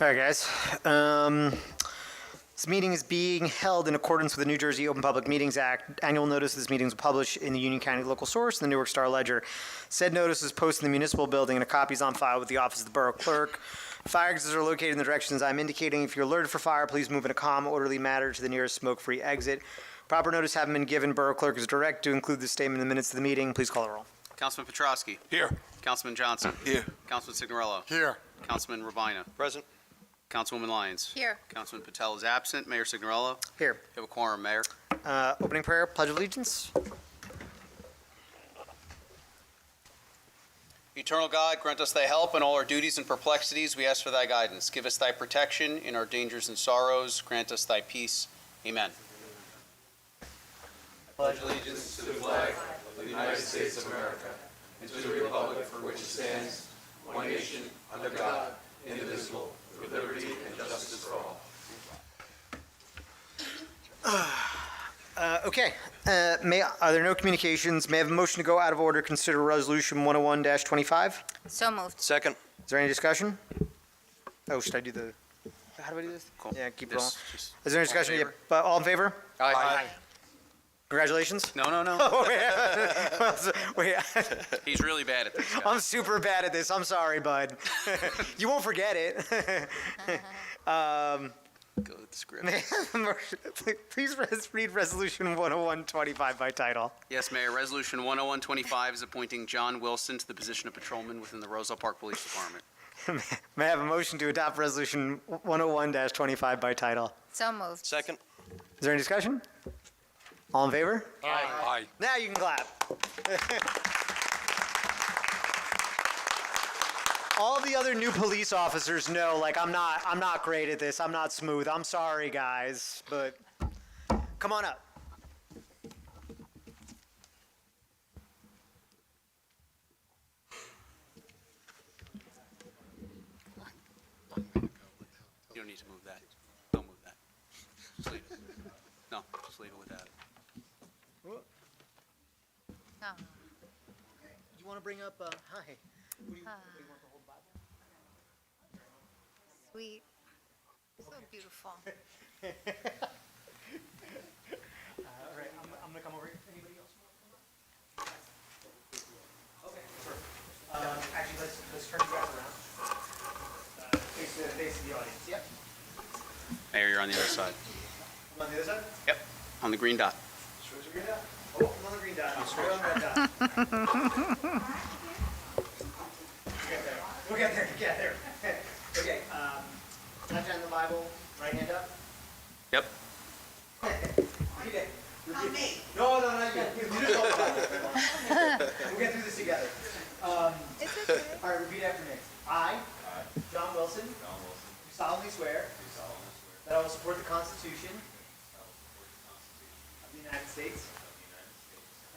All right, guys. This meeting is being held in accordance with the New Jersey Open Public Meetings Act. Annual notice of this meeting is published in the Union County Local Source and the Newark Star Ledger. Said notice is posted in the municipal building and a copy is on file with the office of the borough clerk. Fire exits are located in the directions I'm indicating. If you're alerted for fire, please move in a calm, orderly manner to the nearest smoke-free exit. Proper notice having been given, borough clerk is direct to include this statement in the minutes of the meeting. Please call the roll. Councilman Petrosky. Here. Councilman Johnson. Here. Councilman Signorello. Here. Councilman Rabina. Present. Councilwoman Lyons. Here. Councilman Patel is absent. Mayor Signorello. Here. You have a quorum, Mayor. Opening prayer, pledge of allegiance. Eternal God, grant us thy help in all our duties and perplexities. We ask for thy guidance. Give us thy protection in our dangers and sorrows. Grant us thy peace. Amen. Pledge allegiance to the flag of the United States of America and to the republic for which it stands, one nation, under God, indivisible, with liberty and justice for all. Okay. Are there no communications? May I have a motion to go out of order, consider Resolution 101-25? So moved. Second. Is there any discussion? Oh, should I do the, how do I do this? Cool. Yeah, keep it rolling. Just Is there any discussion? all in Yeah, but all in favor? Aye. Congratulations. No, no, no. Oh, wait. He's really bad at this. guys. I'm super bad at this. I'm sorry, bud. You won't forget it. Go with the script. Please read Resolution 101-25 by title. Yes, Mayor. Resolution 101-25 is appointing John Wilson to the position of patrolman within the Roselle Park Police Department. May I have a motion to adopt Resolution 101-25 by title? So moved. Second. Is there any discussion? All in favor? Aye. Now you can clap. All the other new police officers know, like, I'm not great at this. I'm not smooth. I'm sorry, guys, but come on up. You don't need to move that. Don't move that. Just leave it. No, just leave it without it. Oh. You want to bring up, hi. What do you want to hold the Bible? Sweet. So beautiful. All right, I'm going to come over here. Anybody else? Okay, perfect. Actually, let's turn you guys around. Face the audience. Yep. Mayor, you're on the other side. I'm on the other side? Yep, on the green dot. Shows the green dot? Oh, I'm on the green dot. You're on the red dot. We'll get there. Okay, left hand on the Bible, right hand up. Yep. Repeat it. Not me. No, not you. You just hold the Bible. We'll get through this together. It's okay. All right, repeat after me. I, John Wilson, do solemnly swear that I will support the Constitution of the United States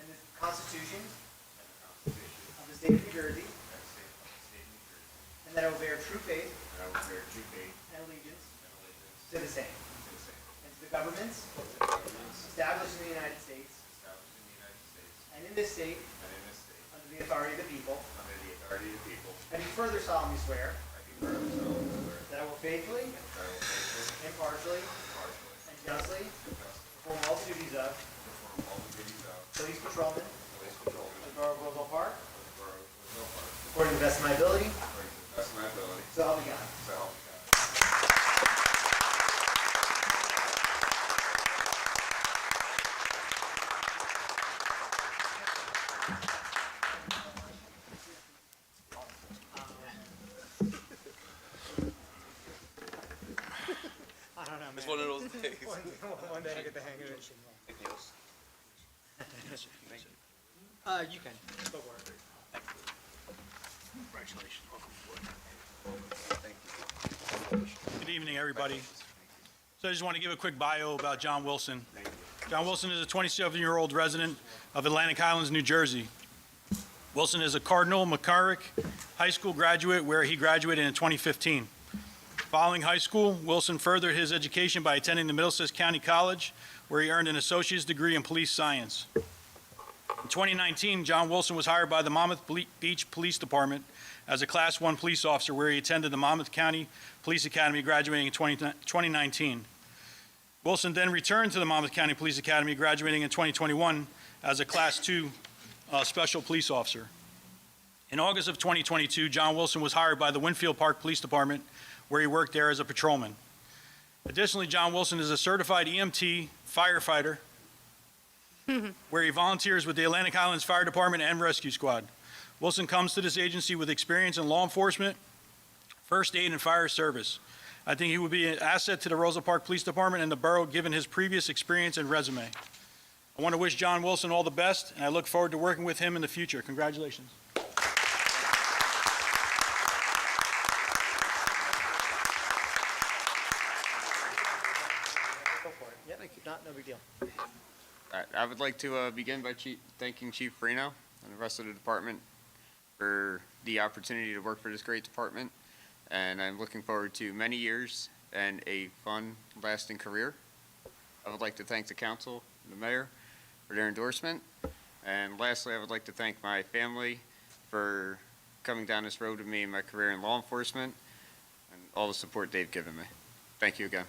and the Constitution of the State of New Jersey, and that I will bear true faith and allegiance to the same, and to the governments established in the United States and in this state under the authority of the people. I do further solemnly swear that I will faithfully, impartially, and justly perform all the duties of police patrolman of the Borough of Roselle Park according to the best of my ability. So help me God. I don't know, man. It's one of those days. One day I get the hang of it. You can. Go for it. Congratulations. Good evening, everybody. So I just want to give a quick bio about John Wilson. John Wilson is a 27-year-old resident of Atlantic Highlands, New Jersey. Wilson is a Cardinal McCarrick High School graduate where he graduated in 2015. Following high school, Wilson furthered his education by attending the Middlesex County College, where he earned an associate's degree in police science. In 2019, John Wilson was hired by the Monmouth Beach Police Department as a Class 1 police officer, where he attended the Monmouth County Police Academy, graduating in 2019. Wilson then returned to the Monmouth County Police Academy, graduating in 2021 as a Class 2 Special Police Officer. In August of 2022, John Wilson was hired by the Winfield Park Police Department, where he worked there as a patrolman. Additionally, John Wilson is a certified EMT firefighter, where he volunteers with the Atlantic Highlands Fire Department and Rescue Squad. Wilson comes to this agency with experience in law enforcement, first aid, and fire service. I think he would be an asset to the Roselle Park Police Department and the borough, given his previous experience and resume. I want to wish John Wilson all the best, and I look forward to working with him in the future. Congratulations. Go for it. Yep, if not, no big deal. All right, I would like to begin by thanking Chief Brino and the rest of the department for the opportunity to work for this great department, and I'm looking forward to many years and a fun, lasting career. I would like to thank the council and the mayor for their endorsement, and lastly, I would like to thank my family for coming down this road with me in my career in law enforcement and all the support they've given me. Thank you again.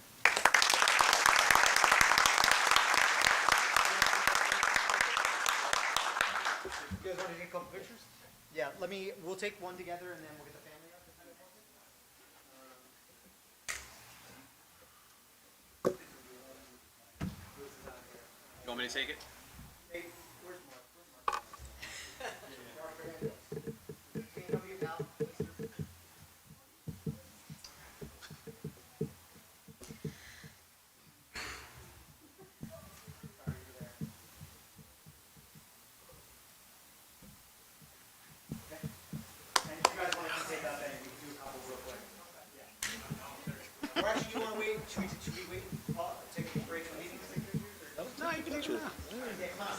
You guys want to take a couple pictures? Yeah, we'll take one together and then we'll get the family up. You want me to take it? Hey, where's Mark? Can you come here now? And if you guys want to take out that, we can do a couple real quick. Yeah. Or actually, you want to wait? Should we wait? Take a break from the meeting? No, you can take it now. Yeah, come on.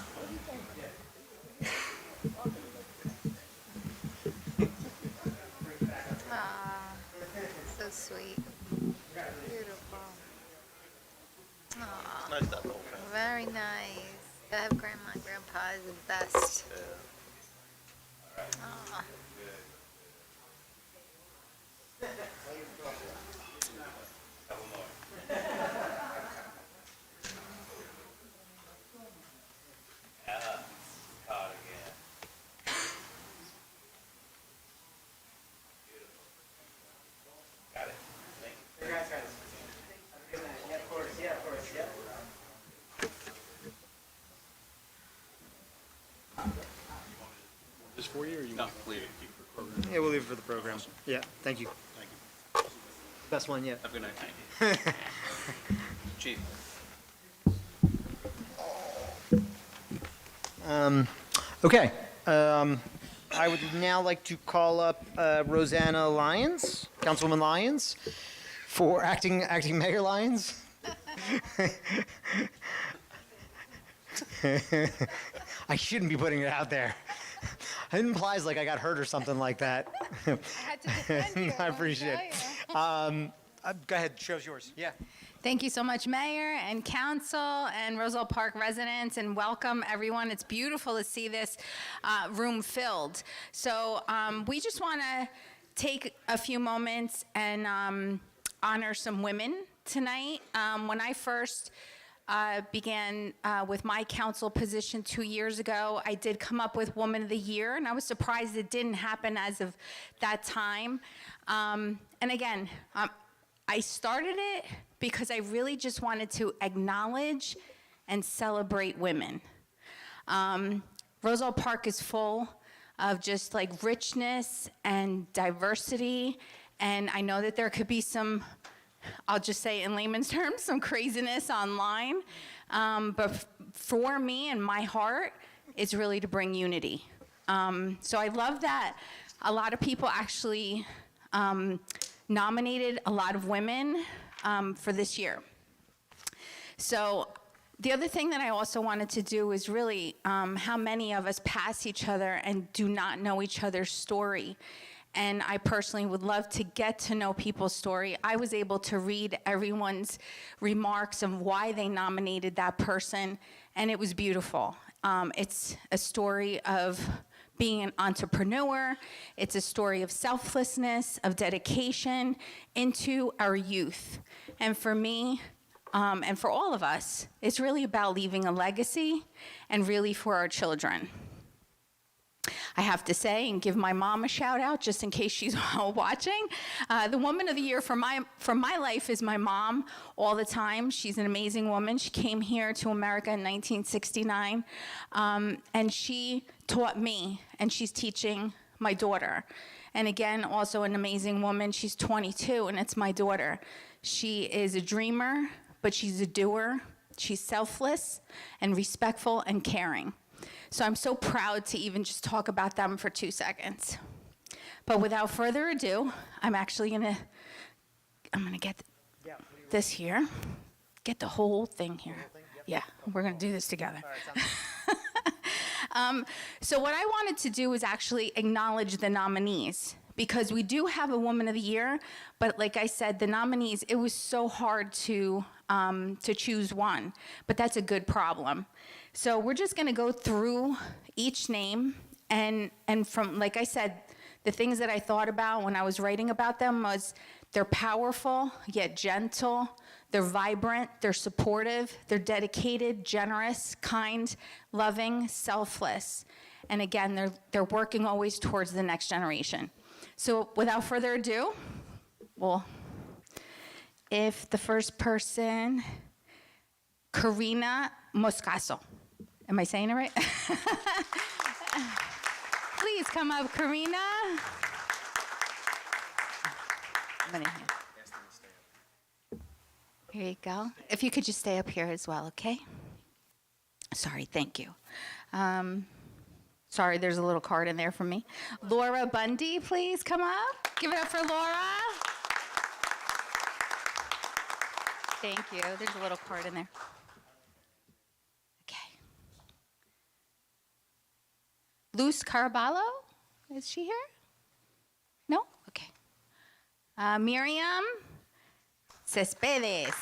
Ah, so sweet. Beautiful. Aw, Nice that whole very nice. To have grandma and grandpa is the best. Aw. Congrats, guys. Have a good night. Yeah, of course. Yeah, of course. Yeah. This for you, or you? No, leave it. Yeah, we'll leave it for the program. Yeah, thank you. Thank you. Best one yet. Have a good night. Chief. Okay. I would now like to call up Rosanna Lyons, Councilwoman Lyons, for acting Mayor Lyons. I shouldn't be putting it out there. It implies like I got hurt or something like that. I had to defend you. I appreciate it. Go ahead, show's yours. Yeah. Thank you so much, Mayor and Council and Roselle Park residents, and welcome everyone. It's beautiful to see this room filled. So we just want to take a few moments and honor some women tonight. When I first began with my council position 2 years ago, I did come up with Woman of the Year, and I was surprised it didn't happen as of that time. And again, I started it because I really just wanted to acknowledge and celebrate women. Roselle Park is full of just like richness and diversity, and I know that there could be some, I'll just say in layman's terms, some craziness online, but for me and my heart, it's really to bring unity. So I love that a lot of people actually nominated a lot of women for this year. So the other thing that I also wanted to do is really how many of us pass each other and do not know each other's story. And I personally would love to get to know people's story. I was able to read everyone's remarks of why they nominated that person, and it was beautiful. It's a story of being an entrepreneur. It's a story of selflessness, of dedication into our youth. And for me, and for all of us, it's really about leaving a legacy and really for our children. I have to say and give my mom a shout out just in case she's watching. The woman of the year for my life is my mom all the time. She's an amazing woman. She came here to America in 1969, and she taught me, and she's teaching my daughter. And again, also an amazing woman. She's 22, and it's my daughter. She is a dreamer, but she's a doer. She's selfless and respectful and caring. So I'm so proud to even just talk about them for 2 seconds. But without further ado, I'm gonna get this here, get the whole thing here. Yeah, we're gonna do this together. So what I wanted to do was actually acknowledge the nominees, because we do have a Woman of the Year, but like I said, the nominees, it was so hard to choose one, but that's a good problem. So we're just gonna go through each name, and from, like I said, the things that I thought about when I was writing about them was they're powerful, yet gentle, they're vibrant, they're supportive, they're dedicated, generous, kind, loving, selfless. And again, they're working always towards the next generation. So without further ado, well, if the first person, Karina Moscaso. Am I saying it right? Please come up, Karina. Here you go. If you could just stay up here as well, okay? Sorry, thank you. Sorry, there's a little card in there for me. Laura Bundy, please come up. Give it up for Laura. Thank you. There's a little card in there. Okay. Luz Caraballo, is she here? No? Okay. Miriam Cespedes.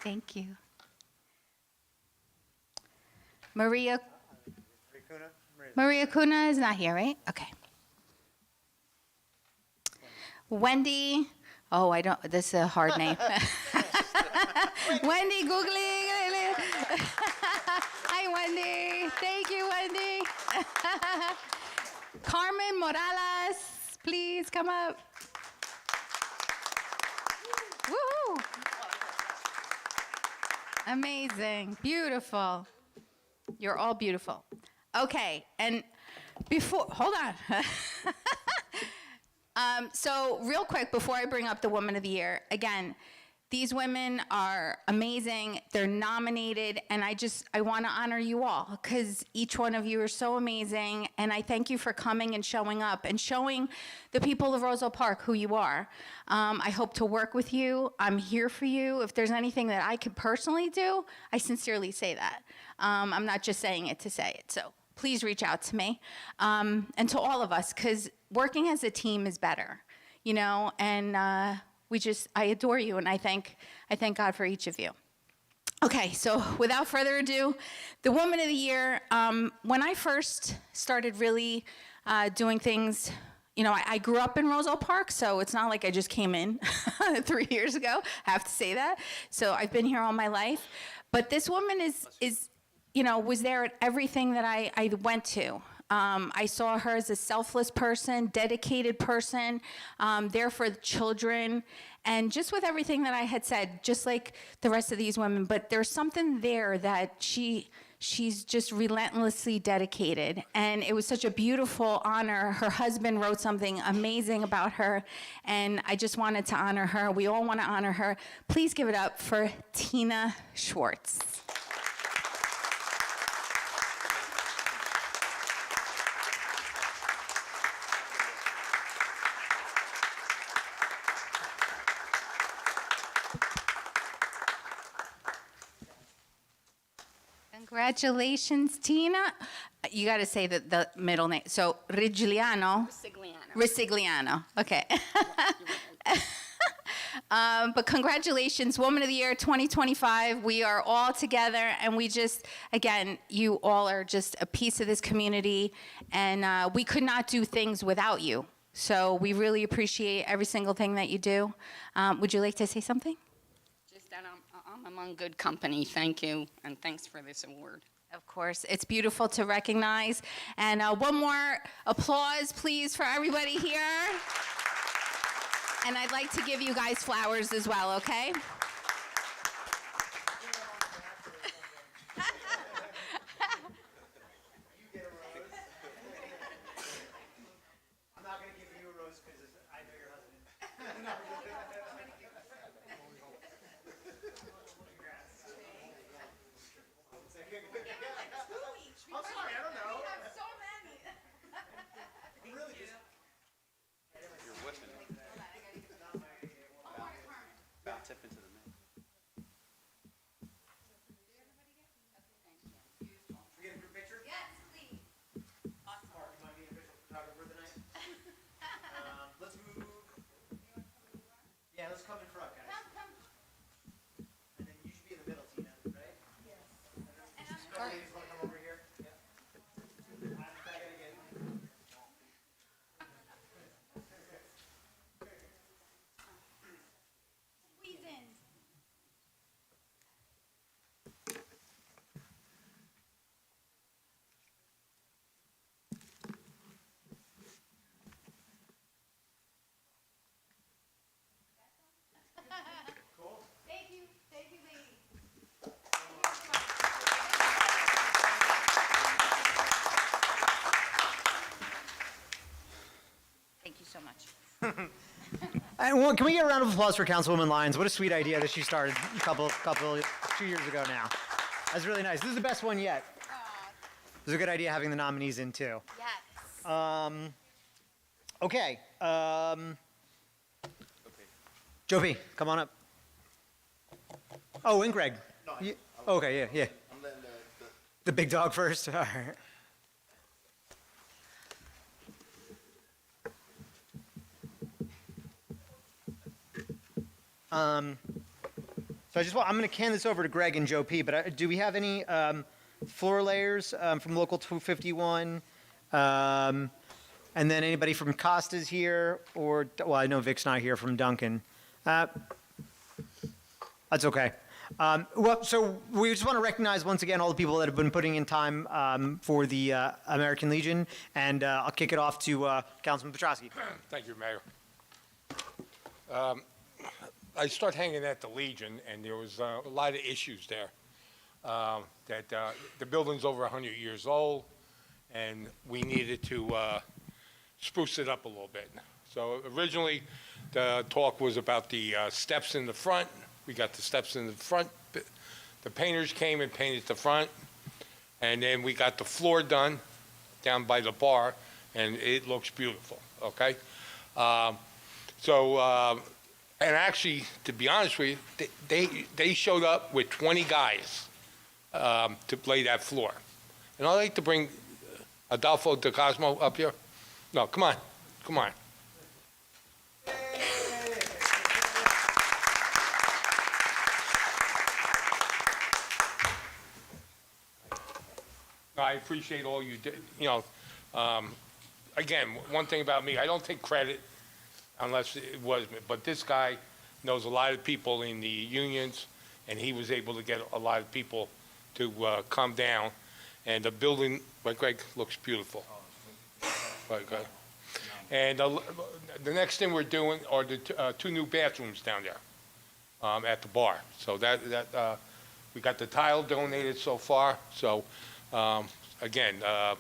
Thank you. Maria Cuna is not here, right? Okay. Wendy, this is a hard name. Wendy Googly. Hi, Wendy. Thank you, Wendy. Carmen Morales, please come up. Woohoo! Amazing, beautiful. You're all beautiful. Okay, and hold on. So real quick, before I bring up the Woman of the Year, again, these women are amazing. They're nominated, and I want to honor you all, because each one of you are so amazing, and I thank you for coming and showing up and showing the people of Roselle Park who you are. I hope to work with you. I'm here for you. If there's anything that I could personally do, I sincerely say that. I'm not just saying it to say it, so please reach out to me, and to all of us, because working as a team is better, and I adore you, and I thank God for each of you. Okay, so without further ado, the Woman of the Year, when I first started really doing things, I grew up in Roselle Park, so it's not like I just came in 3 years ago, I have to say that. So I've been here all my life. But this woman was there at everything that I went to. I saw her as a selfless person, dedicated person, there for the children, and just with everything that I had said, just like the rest of these women, but there's something there that she's just relentlessly dedicated, and it was such a beautiful honor. Her husband wrote something amazing about her, and I just wanted to honor her. We all want to honor her. Please give it up for Tina Schwartz. Congratulations, Tina. You got to say the middle name. So, Rigigliano. Risigliano. Okay. But congratulations, Woman of the Year 2025. We are all together, and we just, again, you all are just a piece of this community, and we could not do things without you. So we really appreciate every single thing that you do. Would you like to say something? Just that I'm among good company. Thank you, and thanks for this award. Of course, it's beautiful to recognize. And one more applause, please, for everybody here. And I'd like to give you guys flowers as well, okay? I'm not going to give you a rose because I know your husband. I'm sorry, I don't know. So many. Really just You're whipping it. Tip into the middle. we get a group picture. Yes, please. Mark, you want to be an official photographer tonight? Let's move. Yeah, let's come in front, guys. And then you should be in the middle, Tina, right? Yes. Ladies, want to come over here? Yeah. I gotta get. Squeeze in. Thank you. Thank you, ladies. Thank you so much. And well, can we get a round of applause for Councilwoman Lyons? What a sweet idea that she started a couple 2 years ago now. That's really nice. This is the best one yet. It was a good idea having the nominees in too. Yes. Okay. Joe P, come on up. Oh, and Greg. Okay, yeah. I'm letting The big dog first. All right. So I'm going to hand this over to Greg and Joe P. But do we have any floor layers from Local 251? And then anybody from Costa's here, or well, I know Vic's not here from Duncan. That's okay. Well, so we just want to recognize once again all the people that have been putting in time for the American Legion, and I'll kick it off to Councilman Petrosky. Thank you, Mayor. I started hanging at the Legion, and there was a lot of issues there. That the building's over 100 years old, and we needed to spruce it up a little bit. So originally, the talk was about the steps in the front. We got the steps in the front. The painters came and painted the front, and then we got the floor done down by the bar, and it looks beautiful, okay? And actually, to be honest with you, they showed up with 20 guys to lay that floor. And I'd like to bring Adolfo De Cosmo up here. No, come on. I appreciate all you did. Again, one thing about me, I don't take credit unless it was me. But this guy knows a lot of people in the unions, and he was able to get a lot of people to come down. And the building, like Greg, looks beautiful. Right, okay. And the next thing we're doing are the two new bathrooms down there at the bar. So that we got the tile donated so far. So again, I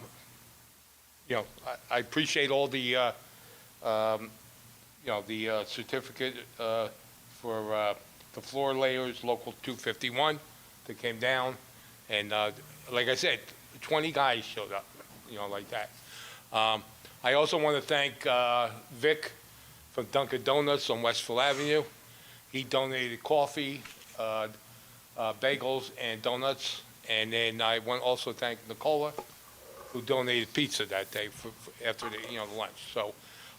appreciate all the the certificate for the floor layers, Local 251, that came down. And like I said, 20 guys showed up, like that. I also want to thank Vic from Dunkin' Donuts on Westfield Avenue. He donated coffee, bagels, and donuts. And then I want to also thank Nicola, who donated pizza that day after the lunch. So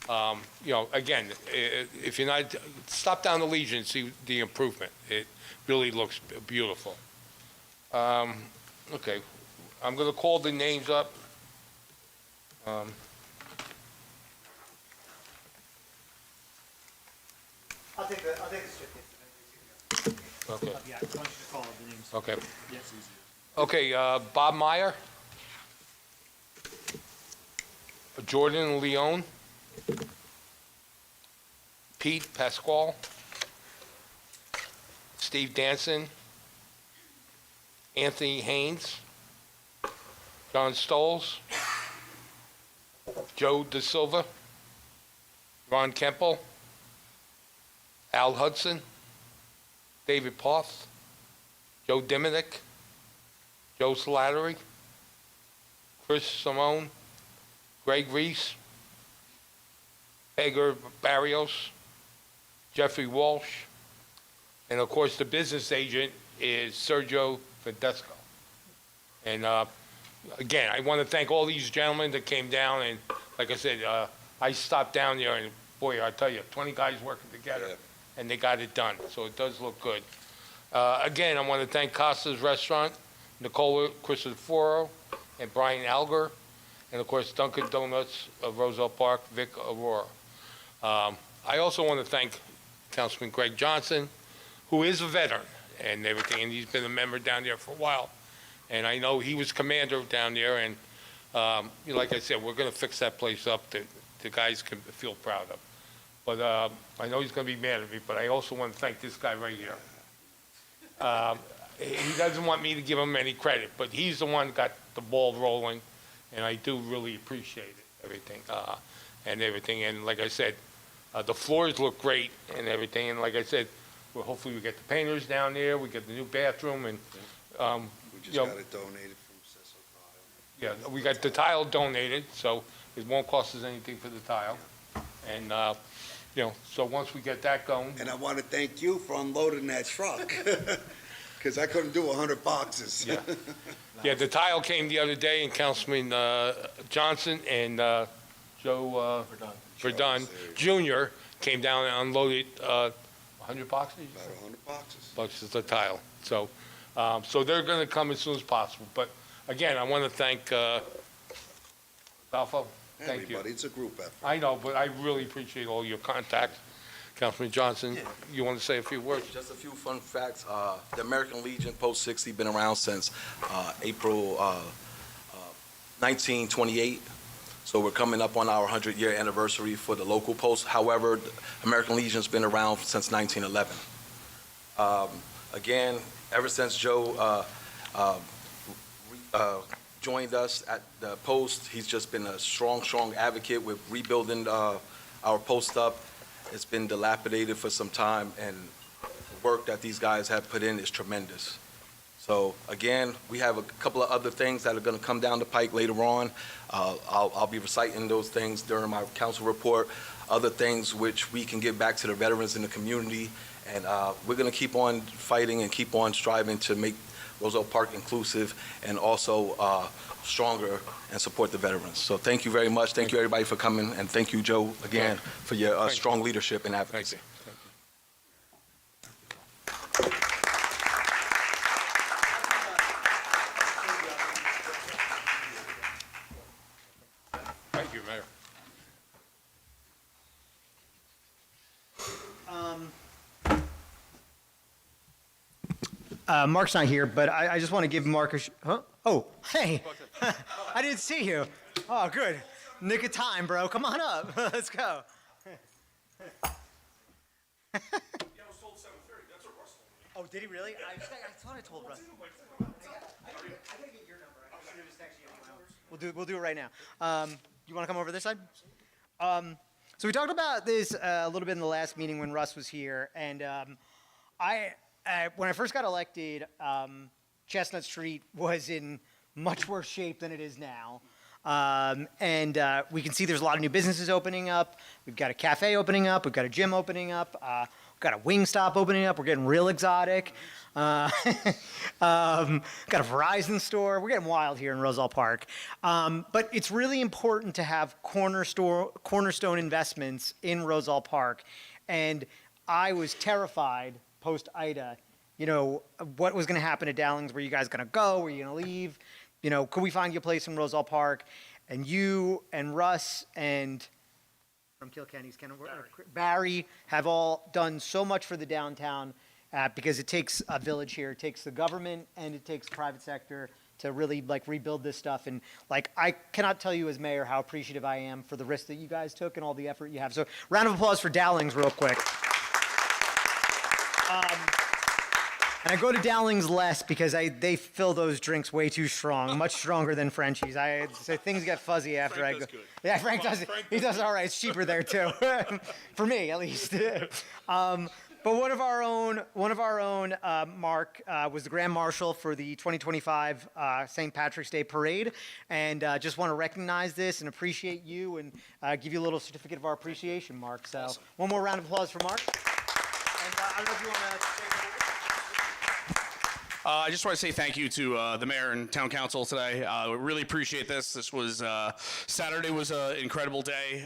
Again, if you're not, stop down the Legion and see the improvement. It really looks beautiful. Okay, I'm going to call the names up. I'll take the certificate. Okay, Yeah, why don't you just call the names? okay. Yes. Okay, Bob Meyer. Jordan Leone. Pete Pasquale. Steve Danson. Anthony Haynes. John Stoles. Joe De Silva. Ron Kemple. Al Hudson. David Poth. Joe Diminick. Joe Slattery. Chris Simone. Greg Reese. Edgar Barrios. Jeffrey Walsh. And of course, the business agent is Sergio Fidesco. And again, I want to thank all these gentlemen that came down. And like I said, I stopped down there, and boy, I tell you, 20 guys working together, and they got it done. So it does look good. Again, I want to thank Costa's Restaurant, Nicola Cristoforo, and Brian Alger, and of course Dunkin' Donuts of Roselle Park, Vic Aurora. I also want to thank Councilman Greg Johnson, who is a veteran and everything, and he's been a member down there for a while. And I know he was commander down there, and like I said, we're going to fix that place up that the guys can feel proud of. But I know he's going to be mad at me, but I also want to thank this guy right here. He doesn't want me to give him any credit, but he's the one that got the ball rolling, and I do really appreciate it, everything. And like I said, the floors look great and everything, and like I said, well, hopefully we get the painters down there, we get the new bathroom, and, We just got it donated from Cecil Tile. yeah, we got the tile donated, so it won't cost us anything for the tile. And, so once we get that going, And I want to thank you for unloading that truck, because I couldn't do 100 boxes. yeah. Yeah, the tile came the other day, and Councilman Johnson and Joe Verdun Jr. came down and unloaded 100 boxes? About 100 boxes. Boxes of tile. So they're going to come as soon as possible. But again, I want to thank Balfo. Thank you. Everybody, it's a group effort. I know, but I really appreciate all your contacts. Councilman Johnson, you want to say a few words? Just a few fun facts. The American Legion Post 60 been around since April 1928. So we're coming up on our 100-year anniversary for the local post. However, the American Legion's been around since 1911. Again, ever since Joe joined us at the post, he's just been a strong advocate with rebuilding our post up. It's been dilapidated for some time, and the work that these guys have put in is tremendous. So again, we have a couple of other things that are going to come down the pike later on. I'll be reciting those things during my council report, other things which we can give back to the veterans in the community. And we're going to keep on fighting and keep on striving to make Roselle Park inclusive and also stronger and support the veterans. So thank you very much. Thank you, everybody, for coming. And thank you, Joe, again, for your strong leadership and advocacy. Thank you, Mayor. Mark's not here, but I just want to give Mark a huh? Oh, hey. I didn't see you. Oh, good. Nick of time, bro. Come on up. Let's go. Oh, did he really? I thought I told Russ. I gotta get your number. I should have just texted you. We'll do it right now. You want to come over this side? So we talked about this a little bit in the last meeting when Russ was here, and when I first got elected, Chestnut Street was in much worse shape than it is now. And we can see there's a lot of new businesses opening up. We've got a cafe opening up. We've got a gym opening up. We've got a Wingstop opening up. We're getting real exotic. Got a Verizon store. We're getting wild here in Roselle Park. But it's really important to have cornerstone investments in Roselle Park. And I was terrified post-Ida, what was going to happen at Dowlings? Were you guys going to go? Were you going to leave? Could we find you a place in Roselle Park? And you and Russ and from Kilkenny's Barry have all done so much for the downtown because it takes a village here. It takes the government and it takes the private sector to really rebuild this stuff. And I cannot tell you as mayor how appreciative I am for the risk that you guys took and all the effort you have. So round of applause for Dowlings real quick. And I go to Dowlings less because they fill those drinks way too strong, much stronger than Frenchie's. So things get fuzzy after Frank I go. does good. Yeah, Frank does. He does all right. It's cheaper there too, for me at least. But one of our own, Mark, was the Grand Marshal for the 2025 St. Patrick's Day Parade, and just want to recognize this and appreciate you and give you a little certificate of our appreciation, Mark. So awesome. One more round of applause for Mark. And I don't know if you want to. I just want to say thank you to the mayor and town council today. We really appreciate this. This was Saturday was an incredible day.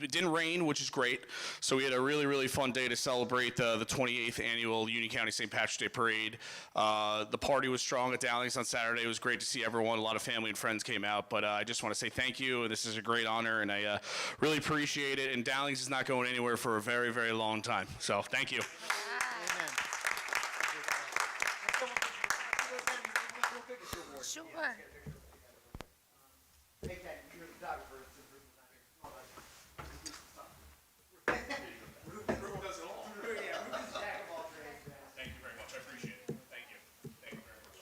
It didn't rain, which is great. So we had a really, really fun day to celebrate the 28th annual Union County St. Patrick's Day Parade. The party was strong at Dowlings on Saturday. It was great to see everyone. A lot of family and friends came out. But I just want to say thank you. This is a great honor, and I really appreciate it. And Dowlings is not going anywhere for a very, very long time. So thank you. Sure. Thank you very much. I appreciate it. Thank you. Thank you very much.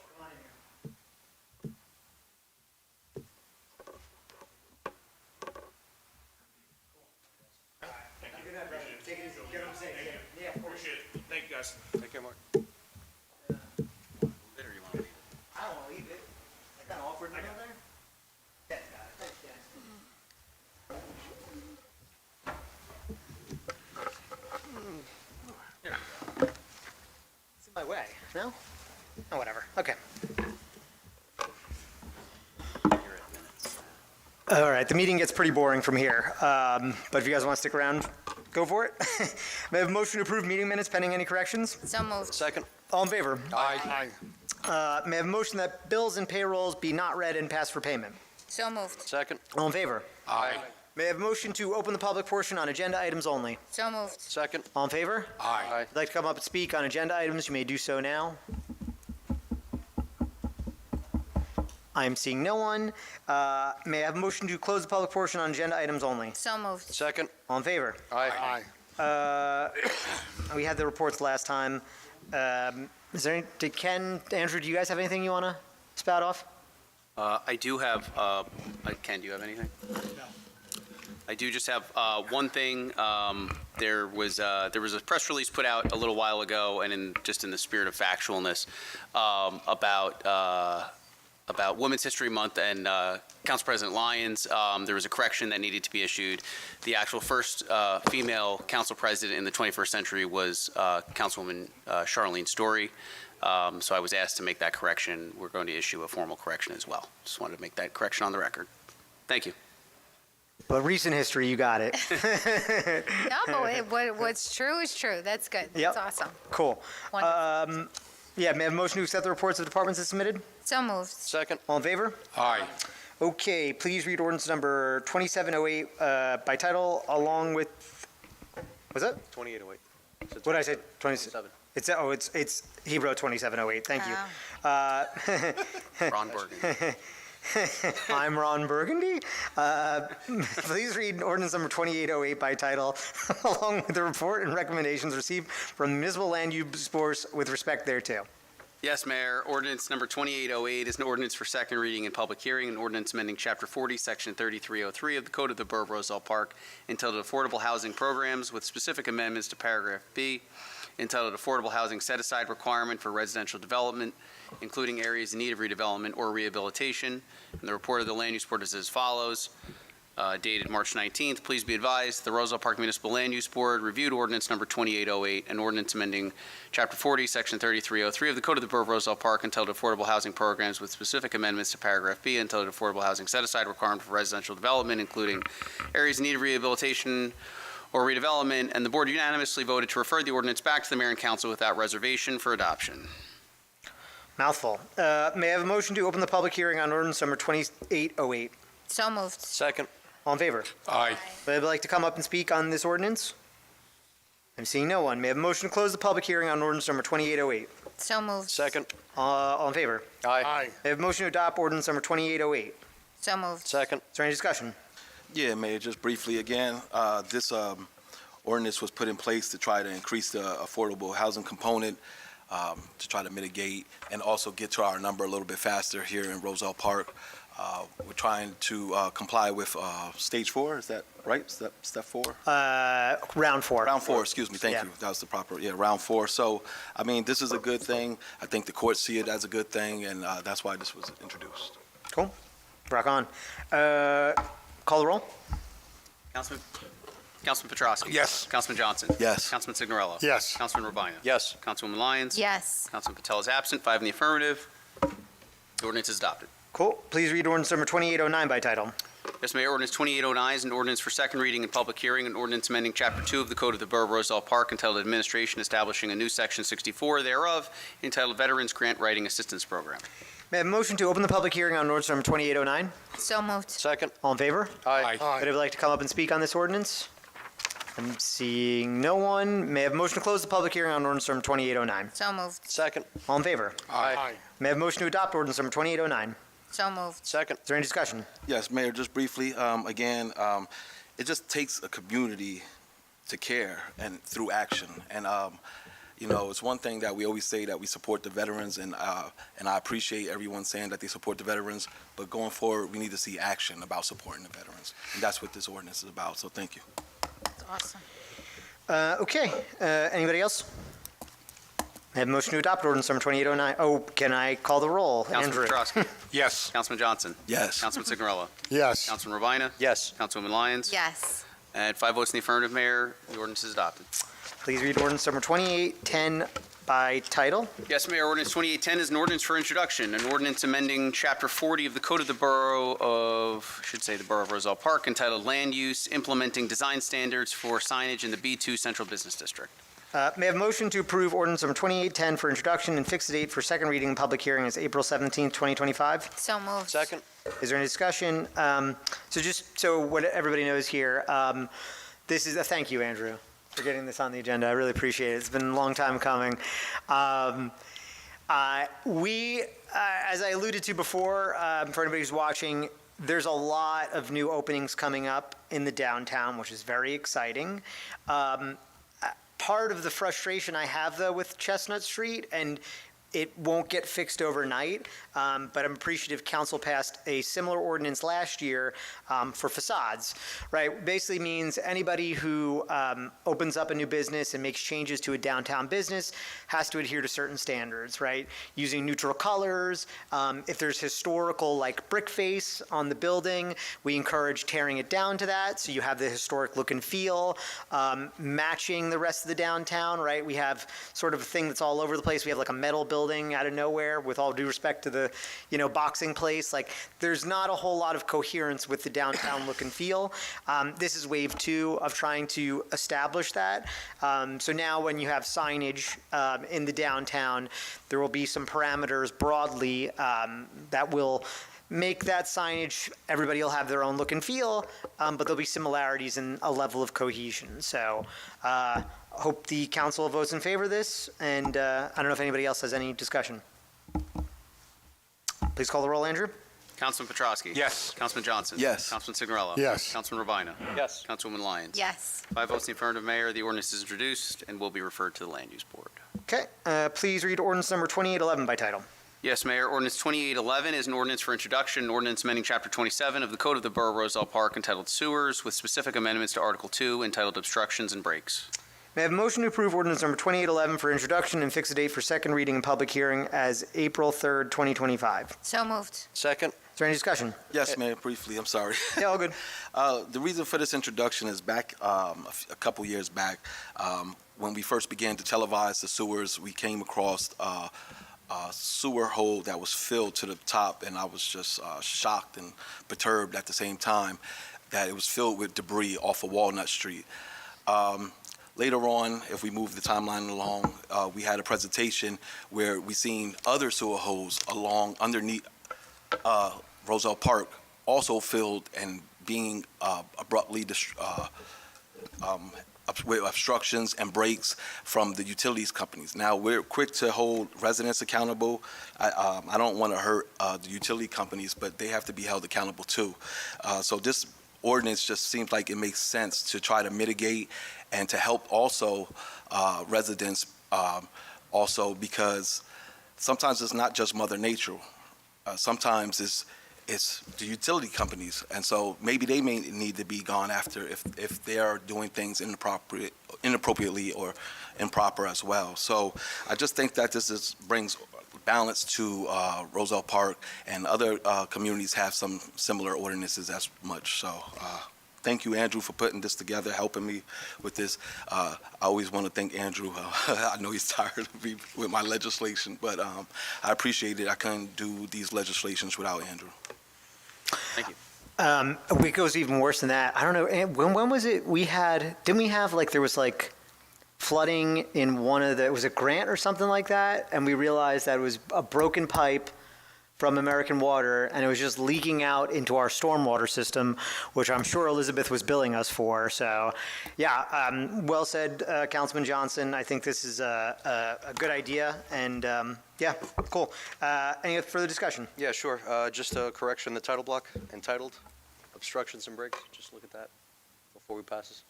Thank you. Take it easy. Get what I'm saying. Yeah, of course. Appreciate it. Thank you, guys. Take care, Mark. I don't want to leave it. Like kind of awkward in the middle there. Yeah, got it. Thanks, guys. It's in my way. No? Oh, whatever. Okay. All right, the meeting gets pretty boring from here, but if you guys want to stick around, go for it. May I have a motion to approve meeting minutes pending any corrections? So moved. Second. All in favor? Aye. May I have a motion that bills and payrolls be not read and passed for payment? So moved. Second. All in favor? Aye. May I have a motion to open the public portion on agenda items only? So moved. Second. All in favor? Aye. If you'd like to come up and speak on agenda items, you may do so now. I am seeing no one. May I have a motion to close the public portion on agenda items only? So moved. Second. All in favor? Aye. We had the reports last time. Is there any, did Ken, Andrew, do you guys have anything you want to spout off? I do have, Ken, do you have anything? No. I do just have one thing. There was a press release put out a little while ago, and just in the spirit of factualness, about Women's History Month and Council President Lyons. There was a correction that needed to be issued. The actual first female council president in the 21st century was Councilwoman Charlene Story. So I was asked to make that correction. We're going to issue a formal correction as well. Just wanted to make that correction on the record. Thank you. But recent history, you got it. No, but what's true is true. That's good. Yep. That's awesome. Cool. Wonderful. Yeah, may I have a motion to accept the reports of departments as submitted? So moved. Second. All in favor? Aye. Okay, please read ordinance number 2708 by title along with, was that? 2808. What did I say? 27. It's, he wrote 2708, thank you. Ron Burgundy. I'm Ron Burgundy. Please read ordinance number 2808 by title, along with the report and recommendations received from the municipal land use boards with respect thereto. Yes, Mayor. Ordinance number 2808 is an ordinance for second reading and public hearing, an ordinance amending Chapter 40, Section 3303 of the Code of the Borough of Roselle Park, entitled Affordable Housing Programs, with specific amendments to paragraph B, entitled Affordable Housing Set-Aside Requirement for Residential Development, including areas in need of redevelopment or rehabilitation. And the report of the Land Use Board is as follows. dated March 19th. Please be advised, the Roselle Park Municipal Land Use Board reviewed ordinance number 2808, an ordinance amending Chapter 40, Section 3303 of the Code of the Borough of Roselle Park entitled Affordable Housing Programs with specific amendments to paragraph B entitled Affordable Housing Set-Aside Requirement for Residential Development, including areas in need of rehabilitation or redevelopment, and the board unanimously voted to refer the ordinance back to the mayor and council without reservation for adoption. Mouthful. May I have a motion to open the public hearing on ordinance number 2808? So moved. Second. All in favor? Aye. Would anybody like to come up and speak on this ordinance? I'm seeing no one. May I have a motion to close the public hearing on ordinance number 2808? So moved. Second. All in favor? Aye. May I have a motion to adopt ordinance number 2808? So moved. Second. Is there any discussion? Yeah, Mayor, just briefly again, this ordinance was put in place to try to increase the affordable housing component, to try to mitigate and also get to our number a little bit faster here in Roselle Park. We're trying to comply with stage 4, is that right? Step 4? Round 4. Round 4, excuse me, thank Yeah. you. That was the proper, round 4. So, I mean, this is a good thing. I think the courts see it as a good thing, and that's why this was introduced. Cool. Rock on. Call the roll? Councilman Petrosky. Yes. Councilman Johnson. Yes. Councilman Signorella. Yes. Councilman Urbina. Yes. Councilwoman Lyons. Yes. Councilman Patel is absent, 5 in the affirmative. The ordinance is adopted. Cool. Please read ordinance number 2809 by title. Yes, Mayor, ordinance 2809 is an ordinance for second reading and public hearing, an ordinance amending Chapter 2 of the Code of the Borough of Roselle Park entitled Administration, establishing a new Section 64 thereof, entitled Veterans Grant Writing Assistance Program. May I have a motion to open the public hearing on ordinance number 2809? So moved. Second. All in favor? Aye. Would anybody like to come up and speak on this ordinance? I'm seeing no one. May I have a motion to close the public hearing on ordinance number 2809? So moved. Second. All in favor? Aye. May I have a motion to adopt ordinance number 2809? So moved. Second. Is there any discussion? Yes, Mayor, just briefly, again, it just takes a community to care and through action. And, you know, it's one thing that we always say that we support the veterans, and I appreciate everyone saying that they support the veterans, but going forward, we need to see action about supporting the veterans. And that's what this ordinance is about, so thank you. That's awesome. Okay. Anybody else? I have a motion to adopt ordinance number 2809. Oh, can I call the roll? Councilman Andrew. Petrosky. Yes. Councilman Johnson. Yes. Councilman Signorella. Yes. Councilman Urbina. Yes. Councilwoman Lyons. Yes. And 5 votes in the affirmative, Mayor. The ordinance is adopted. Please read ordinance number 2810 by title. Yes, Mayor. Ordinance 2810 is an ordinance for introduction, an ordinance amending Chapter 40 of the Code of the Borough of, the Borough of Roselle Park, entitled Land Use, implementing design standards for signage in the B2 Central Business District. May I have a motion to approve ordinance number 2810 for introduction and fix the date for second reading and public hearing as April 17th, 2025? So moved. Second. Is there any discussion? So just so what everybody knows here, this is a thank you, Andrew, for getting this on the agenda. I really appreciate it. It's been a long time coming. As I alluded to before, for anybody who's watching, there's a lot of new openings coming up in the downtown, which is very exciting. Part of the frustration I have, though, with Chestnut Street, and it won't get fixed overnight, but I'm appreciative council passed a similar ordinance last year for facades, right? Basically means anybody who opens up a new business and makes changes to a downtown business has to adhere to certain standards, right? Using neutral colors. If there's historical, like brick face on the building, we encourage tearing it down to that so you have the historic look and feel, matching the rest of the downtown, right? We have sort of a thing that's all over the place. We have like a metal building out of nowhere, with all due respect to the, boxing place. Like, there's not a whole lot of coherence with the downtown look and feel. This is wave 2 of trying to establish that. So now when you have signage in the downtown, there will be some parameters broadly that will make that signage, everybody will have their own look and feel, but there'll be similarities in a level of cohesion. So hope the council votes in favor of this, and I don't know if anybody else has any discussion. Please call the roll, Andrew. Councilman Petrosky. Yes. Councilman Johnson. Yes. Councilman Signorella. Yes. Councilman Urbina. Yes. Councilwoman Lyons. Yes. 5 votes in the affirmative, Mayor. The ordinance is introduced and will be referred to the Land Use Board. Okay, please read ordinance number 2811 by title. Yes, Mayor. Ordinance 2811 is an ordinance for introduction, an ordinance amending Chapter 27 of the Code of the Borough of Roselle Park entitled Sewers, with specific amendments to Article 2 entitled Obstructions and Breaks. May I have a motion to approve ordinance number 2811 for introduction and fix a date for second reading and public hearing as April 3rd, 2025? So moved. Second. Is there any discussion? Yes, Mayor, briefly, I'm sorry. Yeah, all good. The reason for this introduction is back a couple years back, when we first began to televise the sewers, we came across a sewer hole that was filled to the top, and I was just shocked and perturbed at the same time that it was filled with debris off of Walnut Street. Later on, if we move the timeline along, we had a presentation where we seen other sewer holes along underneath Roselle Park, also filled and being abruptly with obstructions and breaks from the utilities companies. Now, we're quick to hold residents accountable. I don't want to hurt the utility companies, but they have to be held accountable too. So this ordinance just seems like it makes sense to try to mitigate and to help also residents also, because sometimes it's not just Mother Nature. Sometimes it's the utility companies, and so maybe they may need to be gone after if they are doing things inappropriately or improper as well. So I just think that this brings balance to Roselle Park, and other communities have some similar ordinances as much. So thank you, Andrew, for putting this together, helping me with this. I always want to thank Andrew. I know he's tired of me with my legislation, but I appreciate it. I couldn't do these legislations without Andrew. Thank you. It goes even worse than that. I don't know. When was it didn't we have there was flooding in one of was it Grant or something like that? And we realized that it was a broken pipe from American Water, and it was just leaking out into our stormwater system, which I'm sure Elizabeth was billing us for. So, yeah, well said, Councilman Johnson. I think this is a good idea, and yeah, cool. Any further discussion? Yeah, sure. Just a correction, the title block entitled Obstructions and Breaks. Just look at that before we pass this.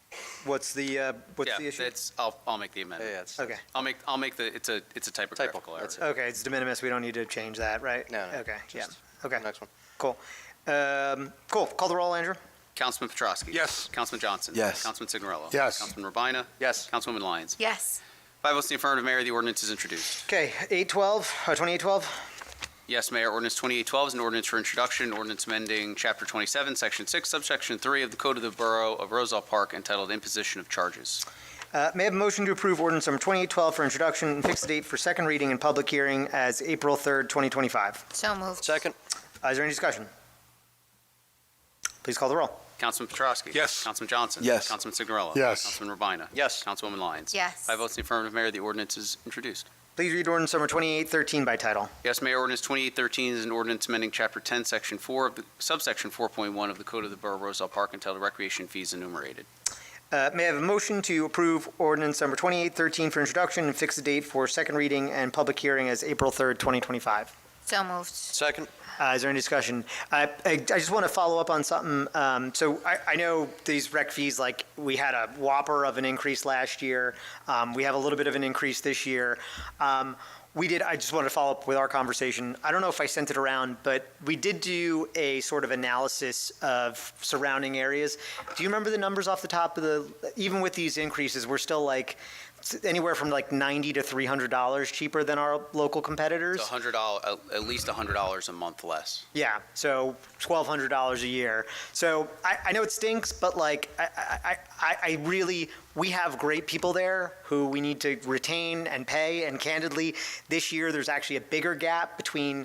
What's the issue? I'll make the amendment. Yeah, it's Okay. I'll make it's a typographical error. That's it. Okay, it's de minimis. We don't need to change that, right? No, no, Okay, yeah. just Okay, next one. cool. Cool. Call the roll, Andrew. Councilman Petrosky. Yes. Councilman Johnson. Yes. Councilman Signorello. Yes. Councilman Urbina. Yes. Councilwoman Lyons. Yes. 5 votes in the affirmative, Mayor. The ordinance is introduced. Okay, 2812. Yes, Mayor. Ordinance 2812 is an ordinance for introduction, ordinance amending Chapter 27, Section 6, Subsection 3 of the Code of the Borough of Roselle Park entitled Imposition of Charges. May I have a motion to approve ordinance number 2812 for introduction and fix the date for second reading and public hearing as April 3rd, 2025? So moved. Second. Is there any discussion? Please call the roll. Councilman Petrosky. Yes. Councilman Johnson. Yes. Councilman Signorello. Yes. Councilman Urbina. Yes. Councilwoman Lyons. Yes. 5 votes in the affirmative, Mayor. The ordinance is introduced. Please read ordinance number 2813 by title. Yes, Mayor. Ordinance 2813 is an ordinance amending Chapter 10, Section 4 of the Subsection 4.1 of the Code of the Borough of Roselle Park entitled Recreation Fees Enumerated. May I have a motion to approve ordinance number 2813 for introduction and fix the date for second reading and public hearing as April 3rd, 2025? So moved. Second. Is there any discussion? I just want to follow up on something. So I know these rec fees, we had a whopper of an increase last year. We have a little bit of an increase this year. I just wanted to follow up with our conversation. I don't know if I sent it around, but we did do a sort of analysis of surrounding areas. Do you remember the numbers off the top of even with these increases, we're still anywhere from $90 to $300 cheaper than our local competitors? It's $100, at least $100 a month less. Yeah, so $1,200 a year. So I know it stinks, but I really, we have great people there who we need to retain and pay. And candidly, this year there's actually a bigger gap between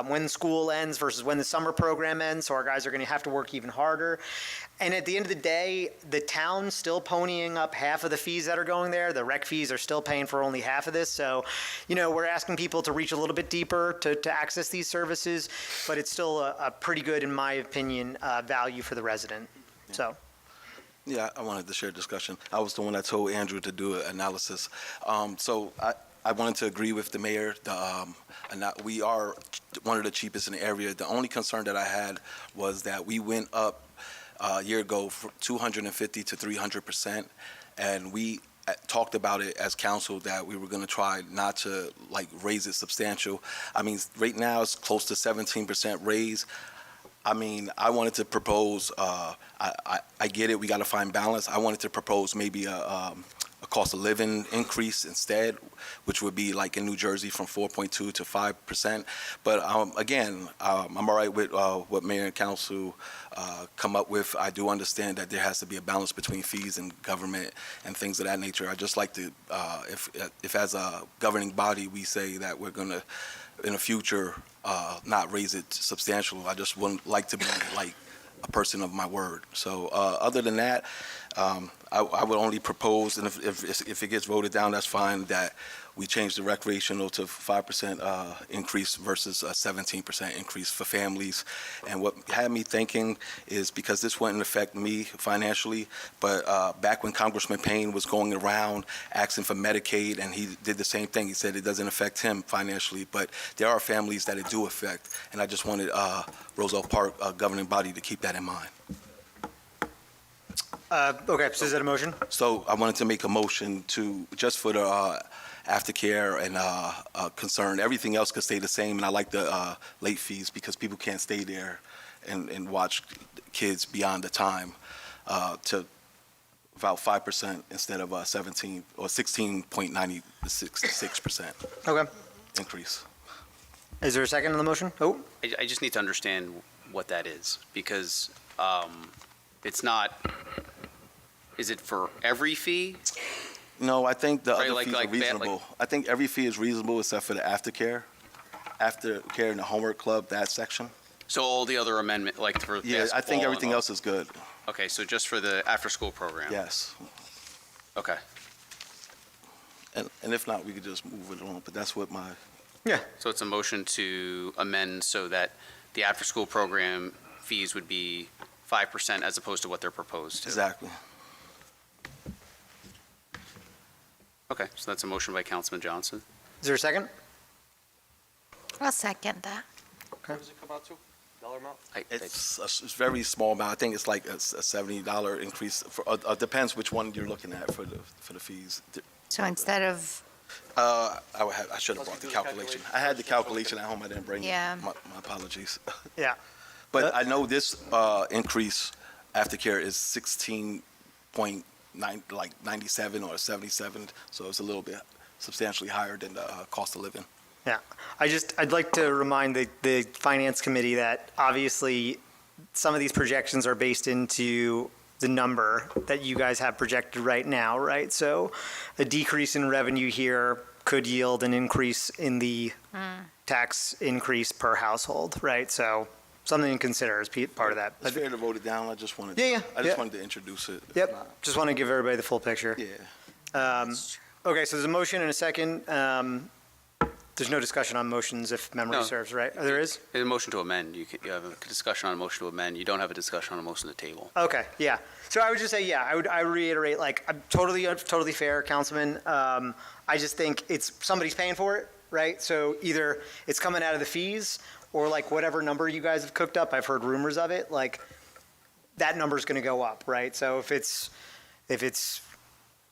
when school ends versus when the summer program ends. So our guys are going to have to work even harder. And at the end of the day, the town's still ponying up half of the fees that are going there. The rec fees are still paying for only half of this. So, we're asking people to reach a little bit deeper to access these services, but it's still a pretty good, in my opinion, value for the resident. So. Yeah, I wanted to share a discussion. I was the one that told Andrew to do an analysis. So I wanted to agree with the mayor. We are one of the cheapest in the area. The only concern that I had was that we went up a year ago from 250 to 300%, and we talked about it as council that we were going to try not to raise it substantial. I mean, right now it's close to 17% raise. I mean, I wanted to propose, I get it, we got to find balance. I wanted to propose maybe a a cost of living increase instead, which would be like in New Jersey from 4.2 to 5%. But again, I'm all right with what Mayor and Council come up with. I do understand that there has to be a balance between fees and government and things of that nature. I just like to, if as a governing body we say that we're going to, in the future, not raise it substantially, I just wouldn't like to be like a person of my word. So other than that, I would only propose, and if it gets voted down, that's fine, that we change the recreational to 5% increase versus a 17% increase for families. And what had me thinking is, because this wouldn't affect me financially, but back when Congressman Payne was going around asking for Medicaid, and he did the same thing, he said it doesn't affect him financially, but there are families that it do affect. And I just wanted Roselle Park governing body to keep that in mind. Okay, so is that a motion? So I wanted to make a motion to, just for the aftercare and concern, everything else could stay the same, and I like the late fees because people can't stay there and watch kids beyond the time, to about 5% instead of 17 or 16.96% Okay. increase. Is there a second on the motion? Oh, I just need to understand what that is, because it's not, is it for every fee? No, I think the Right, other like- fees like are that, reasonable. I think every fee is reasonable except for the aftercare and the homework club, that section. So all the other amendment, like for Yeah, I think basketball everything and all- else is good. Okay, so just for the after-school program? Yes. Okay. And if not, we could just move it on, but that's what my, So it's a motion to amend so that the after-school program fees would be 5% as opposed to what they're proposed to? exactly. Okay, so that's a motion by Councilman Johnson. is there a second? I'll second that. What does it come out to? Dollar amount? It's very small amount. I think it's like a $70 increase. Depends which one you're looking at for the fees. So instead of, I should have brought the calculation. I had the calculation at home. I didn't bring it. Yeah. My apologies. Yeah. But I know this increase aftercare is 16.97 or 77, so it's a little bit substantially higher than the cost of living. Yeah, I'd like to remind the Finance Committee that obviously some of these projections are based into the number that you guys have projected right now, right? So a decrease in revenue here could yield an increase in the tax increase per household, right? So something to consider as part of that. It's fair to vote it down. I just wanted. Yeah. I just wanted to introduce it. Yep, just want to give everybody the full picture. Yeah. Okay, so there's a motion and a second. There's no discussion on motions if memory No. serves, right? Oh, there is? A motion to amend, you have a discussion on a motion to amend, you don't have a discussion on a motion to table. Okay, yeah. So I would just say, yeah, I reiterate, like, I'm totally fair, Councilman. I just think somebody's paying for it, right? So either it's coming out of the fees or like whatever number you guys have cooked up, I've heard rumors of it, like that number's gonna go up, right? So if it's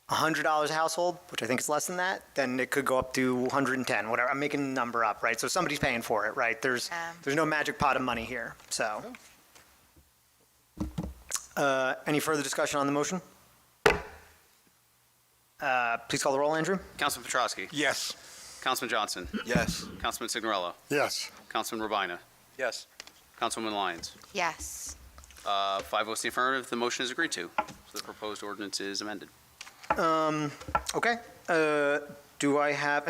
$100 a household, which I think is less than that, then it could go up to 110, whatever. I'm making a number up, right? So somebody's paying for it, right? There's no magic pot of money here, so. Any further discussion on the motion? Please call the roll, Andrew. Councilman Petrosky? Yes. Councilman Johnson? Yes. Councilman Signorello? Yes. Councilman Rabina? Yes. Councilwoman Lyons? yes. 5 votes in the affirmative, the motion is agreed to. So the proposed ordinance is amended. Okay. Do I have,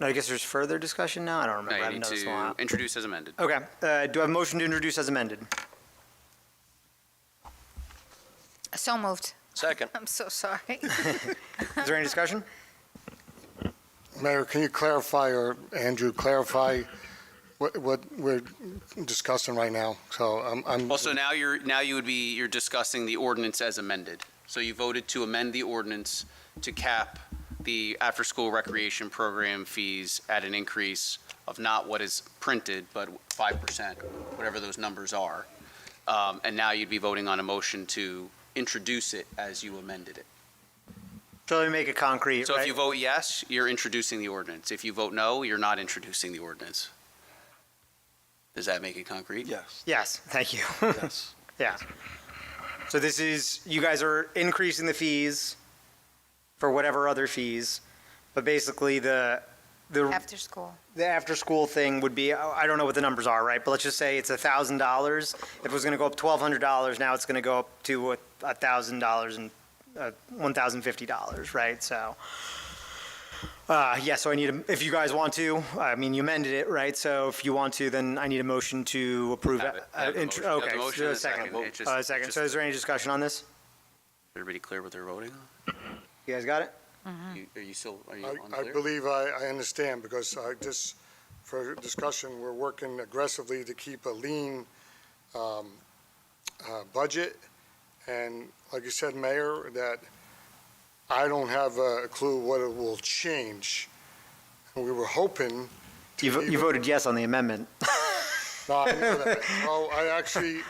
I guess there's further discussion now? I don't remember. Now I you haven't need noticed in a to while. introduce as amended. Okay. Do I have a motion to introduce as amended? So moved. Second. I'm so sorry. Is there any discussion? Mayor, can you clarify, or Andrew, clarify what we're discussing right now? So I'm. Also, now you're discussing the ordinance as amended. So you voted to amend the ordinance to cap the after-school recreation program fees at an increase of not what is printed, but 5%, whatever those numbers are. And now you'd be voting on a motion to introduce it as you amended it. So let me make it concrete, So right? if you vote yes, you're introducing the ordinance. If you vote no, you're not introducing the ordinance. Does that make it concrete? Yes. Yes, thank you. Yes. Yeah. So this is, you guys are increasing the fees for whatever other fees. But basically, the After school. after-school thing would be, I don't know what the numbers are, right? But let's just say it's $1,000. If it was going to go up $1,200, now it's going to go up to $1,000 and $1,050, right? So, yeah, so I need, if you guys want to, I mean, you amended it, right? So if you want to, then I need a motion to approve. Have it. Have the motion. Have the Okay, motion so and a a second. second. It's just- Second. it's So just- is there any discussion on this? Everybody clear what they're voting on? You guys got it? Are you still, are you I unclear? believe I understand, because I just, for discussion, we're working aggressively to keep a lean budget. And like you said, Mayor, that I don't have a clue what it will change. And we were hoping. You voted yes on the amendment. No, I know that. No, I actually,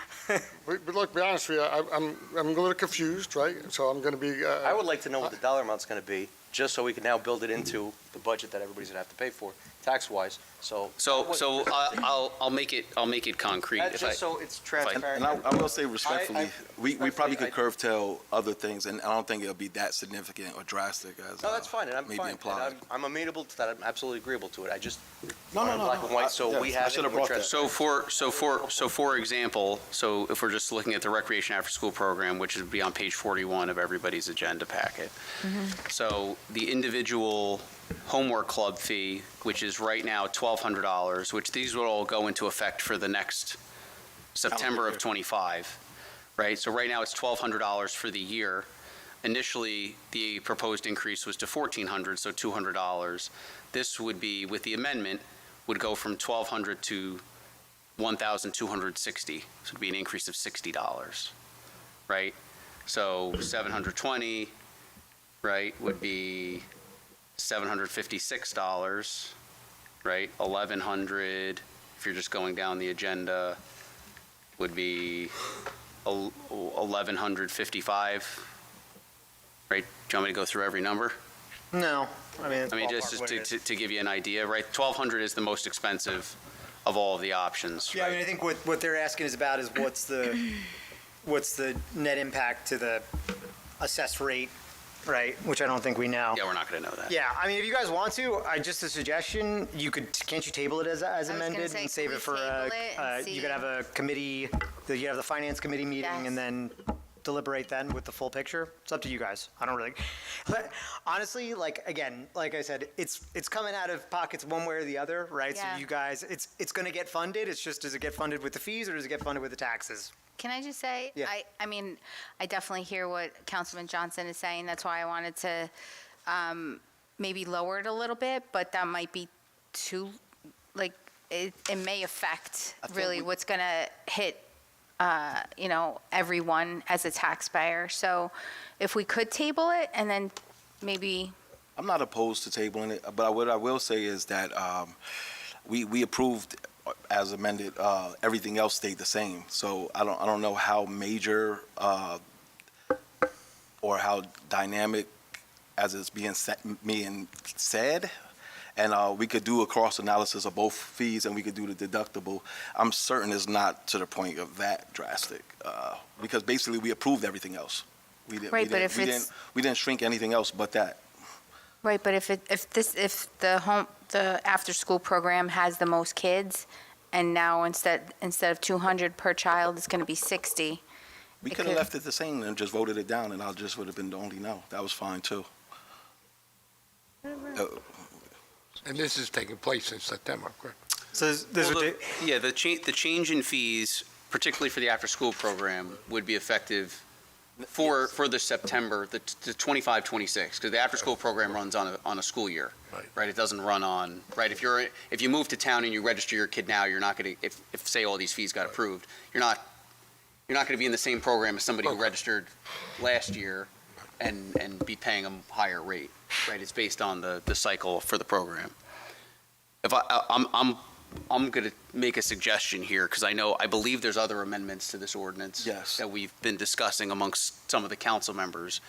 but look, be honest with you, I'm a little confused, right? So I'm going to be. I would like to know what the dollar amount's going to be, just so we can now build it into the budget that everybody's going to have to pay for, tax-wise, so. I'll make it concrete. That's if I- just so it's transparent. And I will say respectfully, we probably could respectfully, curtail other things, and I don't think it'll be that significant or drastic as No, that's fine, and I'm maybe fine, implied. and I'm amenable to that, I'm absolutely agreeable to it, I just, No, want it black and white, so yeah, we I have it. should have and we're brought that. For example, so if we're just looking at the recreation after-school program, which would be on page 41 of everybody's agenda packet. So the individual homework club fee, which is right now $1,200, which these will all go into effect for the next September of '25, right? So right now it's $1,200 for the year. Initially, the proposed increase was to $1,400, so $200. This would be, with the amendment, would go from $1,200 to $1,260. So it'd be an increase of $60, right? So 720, right, would be $756, right? 1,100, if you're just going down the agenda, would be 1,155, right? Do you want me to go through every number? No, I mean, it's I mean, ballpark just what it is. to give you an idea, right? 1,200 is the most expensive of all of the options, Yeah, I mean, right? I think what they're asking is about is what's the net impact to the assessed rate, right? Which I don't think we know. Yeah, we're not going to know that. Yeah, I mean, if you guys want to, just a suggestion, can't you table it as gonna amended say, and save can it for, we table it and you see? could have a committee, you have the finance committee meeting and then deliberate then with the full picture? It's up to you guys. I don't really, but honestly, like, again, like I said, it's coming out of pockets one way or the other, right? So Yeah. you guys, it's gonna get funded, it's just, does it get funded with the fees or does it get funded with the taxes? Can I just say, Yeah. I mean, I definitely hear what Councilman Johnson is saying. That's why I wanted to maybe lower it a little bit, but that might be too, like, it may affect really what's going to hit, everyone as a taxpayer. So if we could table it and then maybe, I'm not opposed to tabling it, but what I will say is that we approved as amended, everything else stayed the same. So I don't know how major or how dynamic as it's being said. And we could do a cross analysis of both fees and we could do the deductible. I'm certain it's not to the point of that drastic, because basically we approved everything else. We didn't shrink anything else but that. right, but if the after-school program has the most kids, and now instead of 200 per child, it's going to be 60. We It could have could- left it the same and just voted it down, and I just would have been the only no. That was fine, too. And this is taking place in September, correct? So this Well, would, the change in fees, particularly for the after-school program, would be effective for the September, the 25-26, because the after-school program runs on a school year. Right. It doesn't run on, right? If you move to town and you register your kid now, you're not going to, if say all these fees got approved, you're not going to be in the same program as somebody who registered last year and be paying a higher rate, right? It's based on the cycle for the program. If I'm going to make a suggestion here, because I believe there's other amendments to this ordinance. Yes. That we've been discussing amongst some of the council members.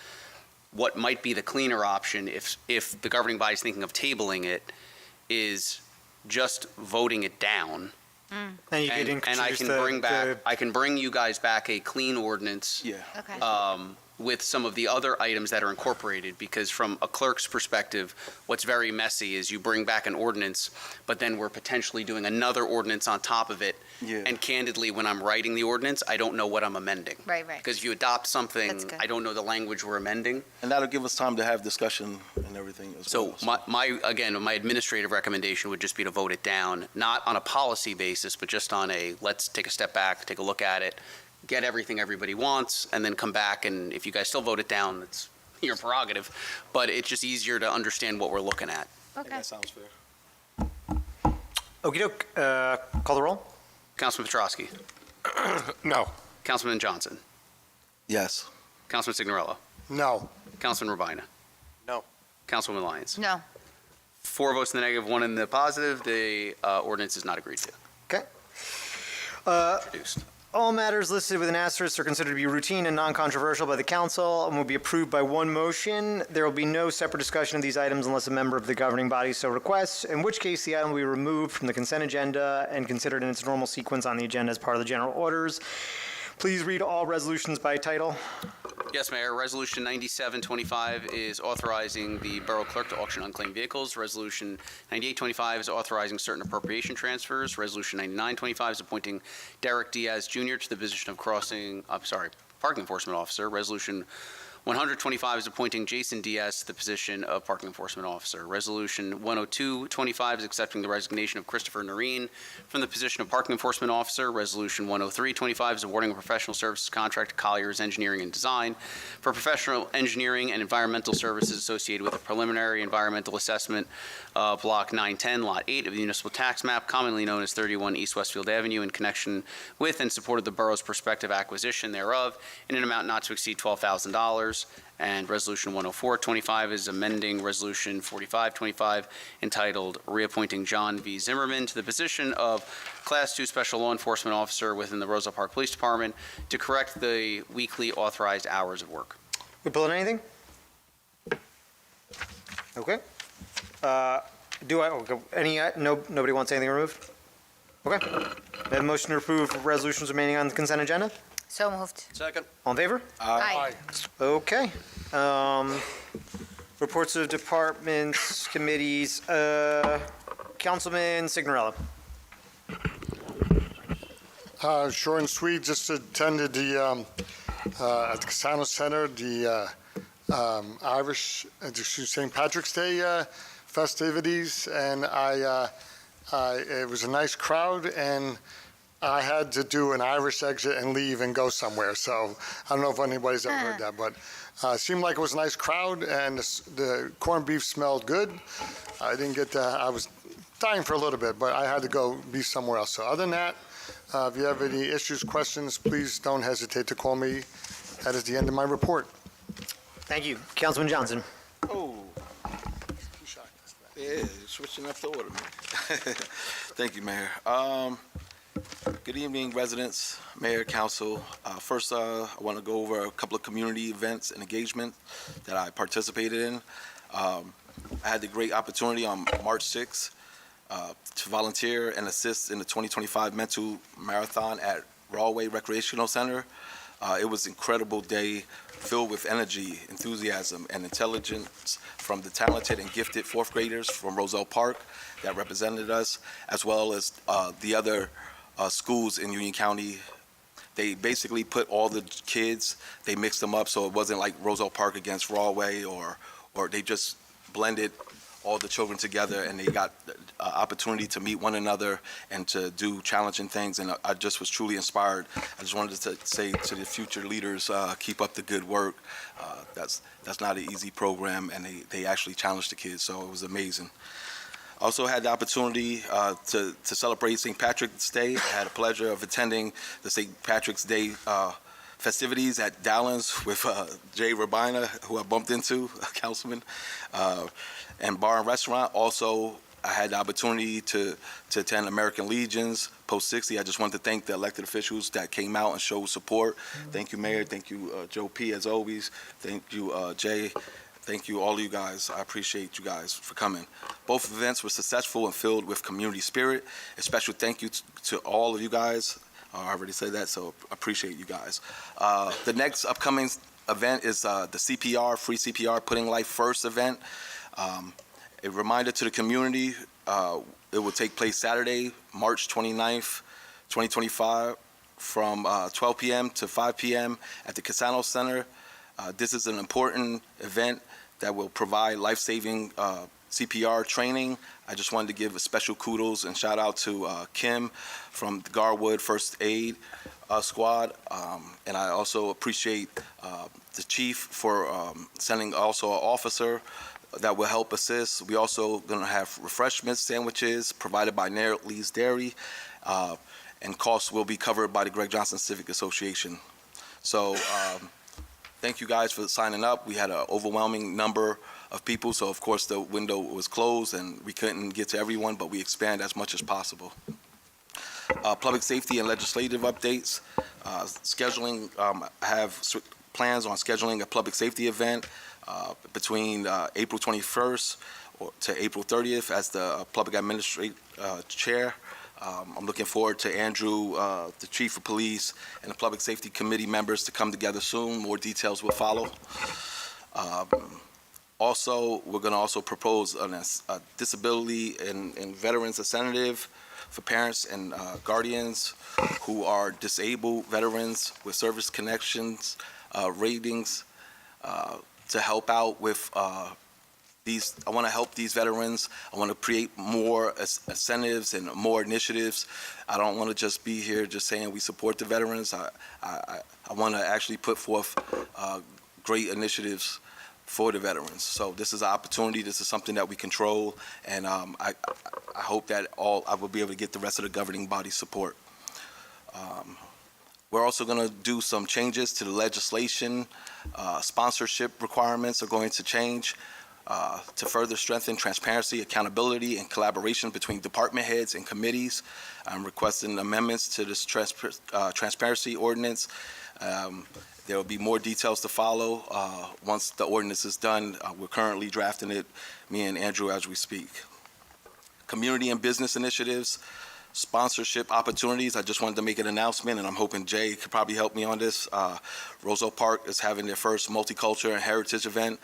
What might be the cleaner option, if the governing body's thinking of tabling it, is just voting it down. then you could And I introduce can bring you guys back a clean ordinance. Yeah. Okay. with some of the other items that are incorporated, because from a clerk's perspective, what's very messy is you bring back an ordinance, but then we're potentially doing another ordinance on top of it. Yeah. And candidly, when I'm writing the ordinance, I don't know what I'm amending. Right. Because if you adopt something, That's good. I don't know the language we're amending. And that'll give us time to have discussion and everything as So well. my administrative recommendation would just be to vote it down, not on a policy basis, but just on let's take a step back, take a look at it, get everything everybody wants, and then come back, and if you guys still vote it down, it's your prerogative, but it's just easier to understand what we're looking at. Okay. That sounds fair. Okey-doke, call the roll? Councilman Petrosky. No. Councilman Johnson. Yes. Councilman Signorello. No. Councilman Rabina. No. Councilwoman Lyons. No. 4 votes in the negative, 1 in the positive. The ordinance is not agreed to. Okay. Introduced. All matters listed with an asterisk are considered to be routine and non-controversial by the council and will be approved by one motion. There will be no separate discussion of these items unless a member of the governing body so requests, in which case the item will be removed from the consent agenda and considered in its normal sequence on the agenda as part of the general orders. Please read all resolutions by title. Yes, Mayor. Resolution 9725 is authorizing the Borough Clerk to auction unclaimed vehicles. Resolution 9825 is authorizing certain appropriation transfers. Resolution 9925 is appointing Derek Diaz Jr. to the position of Parking Enforcement Officer. Resolution 125 is appointing Jason Diaz to the position of Parking Enforcement Officer. Resolution 10225 is accepting the resignation of Christopher Noreen from the position of Parking Enforcement Officer. Resolution 10325 is awarding a professional services contract to Colliers Engineering and Design for professional engineering and environmental services associated with a preliminary environmental assessment of Block 910, Lot 8 of the municipal tax map, commonly known as 31 East Westfield Avenue, in connection with and support of the borough's prospective acquisition thereof in an amount not to exceed $12,000. And Resolution 10425 is amending Resolution 4525 entitled Reappointing John V. Zimmerman to the position of Class 2 Special Law Enforcement Officer within the Roselle Park Police Department to correct the weekly authorized hours of work. We pulling anything? Okay. Nobody wants anything removed? Okay. We have a motion to approve resolutions remaining on the consent agenda? So moved. Second. All in favor? Aye. Okay. Reports of departments, committees, Councilman Signorello. Short and sweet, just attended the, at the Casano Center, the St. Patrick's Day festivities, and it was a nice crowd, and I had to do an Irish exit and leave and go somewhere, so I don't know if anybody's ever heard that, but it seemed like it was a nice crowd, and the corned beef smelled good. I didn't get to, I was dying for a little bit, but I had to go be somewhere else. So other than that, if you have any issues, questions, please don't hesitate to call me. That is the end of my report. Thank you. Councilman Johnson. Oh. Yeah, you're switching up the order, man. Thank you, Mayor. Good evening, residents, Mayor, Council. First, I want to go over a couple of community events and engagement that I participated in. I had the great opportunity on March 6th to volunteer and assist in the 2025 Mental Marathon at Rahway Recreational Center. It was an incredible day filled with energy, enthusiasm, and intelligence from the talented and gifted fourth graders from Roselle Park that represented us, as well as the other schools in Union County. They basically put all the kids, they mixed them up, so it wasn't like Roselle Park against Rahway, or they just blended all the children together, and they got opportunity to meet one another and to do challenging things, and I just was truly inspired. I just wanted to say to the future leaders, keep up the good work. That's not an easy program, and they actually challenged the kids, so it was amazing. Also had the opportunity to celebrate St. Patrick's Day. I had the pleasure of attending the St. Patrick's Day festivities at Dallins with Jay Rabina, who I bumped into, a councilman, and bar and restaurant. Also, I had the opportunity to attend American Legion's Post 60. I just want to thank the elected officials that came out and showed support. Thank you, Mayor. Thank you, Joe P., as always. Thank you, Jay. Thank you, all of you guys. I appreciate you guys for coming. Both events were successful and filled with community spirit. A special thank you to all of you guys. I already said that, so appreciate you guys. The next upcoming event is the CPR, free CPR, Putting Life First event. A reminder to the community, it will take place Saturday, March 29th, 2025, from 12 p.m. to 5 p.m. at the Casano Center. This is an important event that will provide life-saving CPR training. I just wanted to give a special kudos and shout out to Kim from the Garwood First Aid Squad. And I also appreciate the chief for sending also an officer that will help assist. We also going to have refreshments, sandwiches provided by Lee's Dairy, and costs will be covered by the Greg Johnson Civic Association. So thank you guys for signing up. We had an overwhelming number of people, so of course the window was closed and we couldn't get to everyone, but we expand as much as possible. Public safety and legislative updates. Scheduling, I have plans on scheduling a public safety event between April 21st to April 30th as the public administrative chair. I'm looking forward to Andrew, the chief of police, and the public safety committee members to come together soon. More details will follow. Also, we're going to also propose a disability and veterans incentive for parents and guardians who are disabled veterans with service connections ratings to help out with these. I want to help these veterans. I want to create more incentives and more initiatives. I don't want to just be here just saying we support the veterans. I want to actually put forth great initiatives for the veterans. So this is an opportunity. This is something that we control, and I hope that I will be able to get the rest of the governing body support. We're also going to do some changes to the legislation. Sponsorship requirements are going to change to further strengthen transparency, accountability, and collaboration between department heads and committees. I'm requesting amendments to this transparency ordinance. There will be more details to follow once the ordinance is done. We're currently drafting it, me and Andrew, as we speak. Community and business initiatives, sponsorship opportunities. I just wanted to make an announcement, and I'm hoping Jay could probably help me on this. Roselle Park is having their first multicultural and heritage event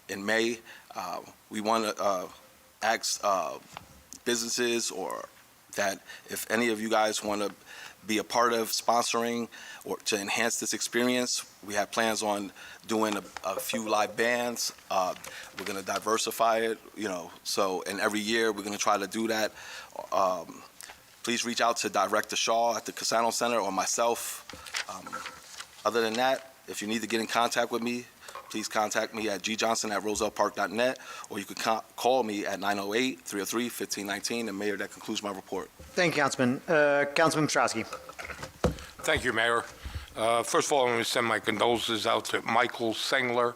in May. We want to ask businesses or that if any of you guys want to be a part of sponsoring or to enhance this experience. We have plans on doing a few live bands. We're going to diversify it, so, and every year we're going to try to do that. Please reach out to Director Shaw at the Casano Center or myself. Other than that, if you need to get in contact with me, please contact me at gjohnson@rosellepark.net, or you can call me at 908-303-1519. And Mayor, that concludes my report. Thank you, Councilman. Councilman Ostrowski. Thank you, Mayor. First of all, I want to send my condolences out to Michael Sengler,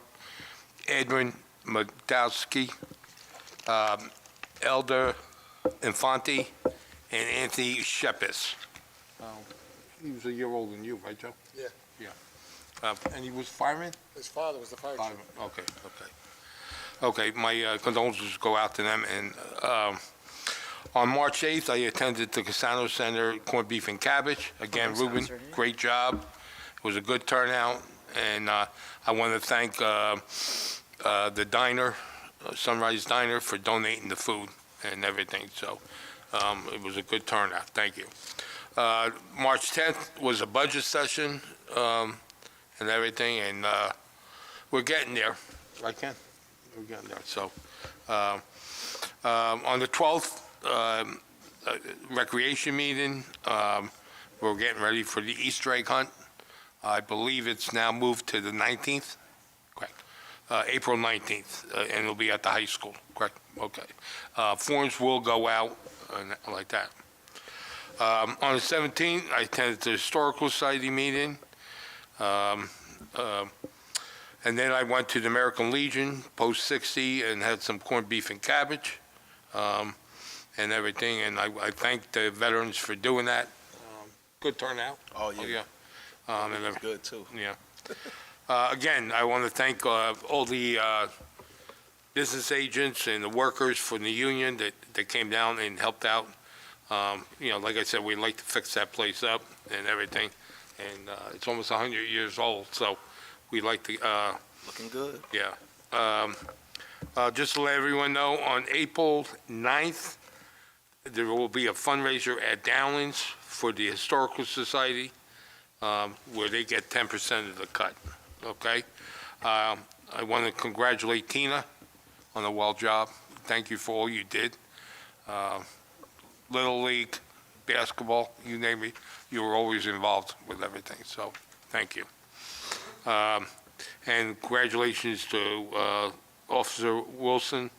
Edwin Madowski, Elder Infante, and Anthony Shepis. He was a year older than you, right, Joe? Yeah. Yeah. And he was fireman? His father was the fire chief. Okay. Okay, my condolences go out to them. And on March 8th, I attended the Casano Center corned beef and cabbage. Again, Ruben, great job. It was a good turnout. And I want to thank the diner, Sunrise Diner, for donating the food and everything. So it was a good turnout. Thank you. March 10th was a budget session and everything, and we're getting there. Right, Ken? We're getting there. So on the 12th, recreation meeting, we're getting ready for the Easter egg hunt. I believe it's now moved to the 19th, correct? April 19th, and it'll be at the high school, correct? Okay. Forms will go out like that. On the 17th, I attended the Historical Society meeting. And then I went to the American Legion, Post 60, and had some corned beef and cabbage and everything. And I thank the veterans for doing that. Good turnout. Oh, yeah. And good, too. Yeah. Again, I want to thank all the business agents and the workers from the union that came down and helped out. Like I said, we'd like to fix that place up and everything. And it's almost 100 years old, so we'd like to, Looking good. yeah. Just to let everyone know, on April 9th, there will be a fundraiser at Dowlings for the Historical Society, where they get 10% of the cut, okay? I want to congratulate Tina on a well job. Thank you for all you did. Little League, basketball, you name it, you were always involved with everything, so thank you. And congratulations to Officer Wilson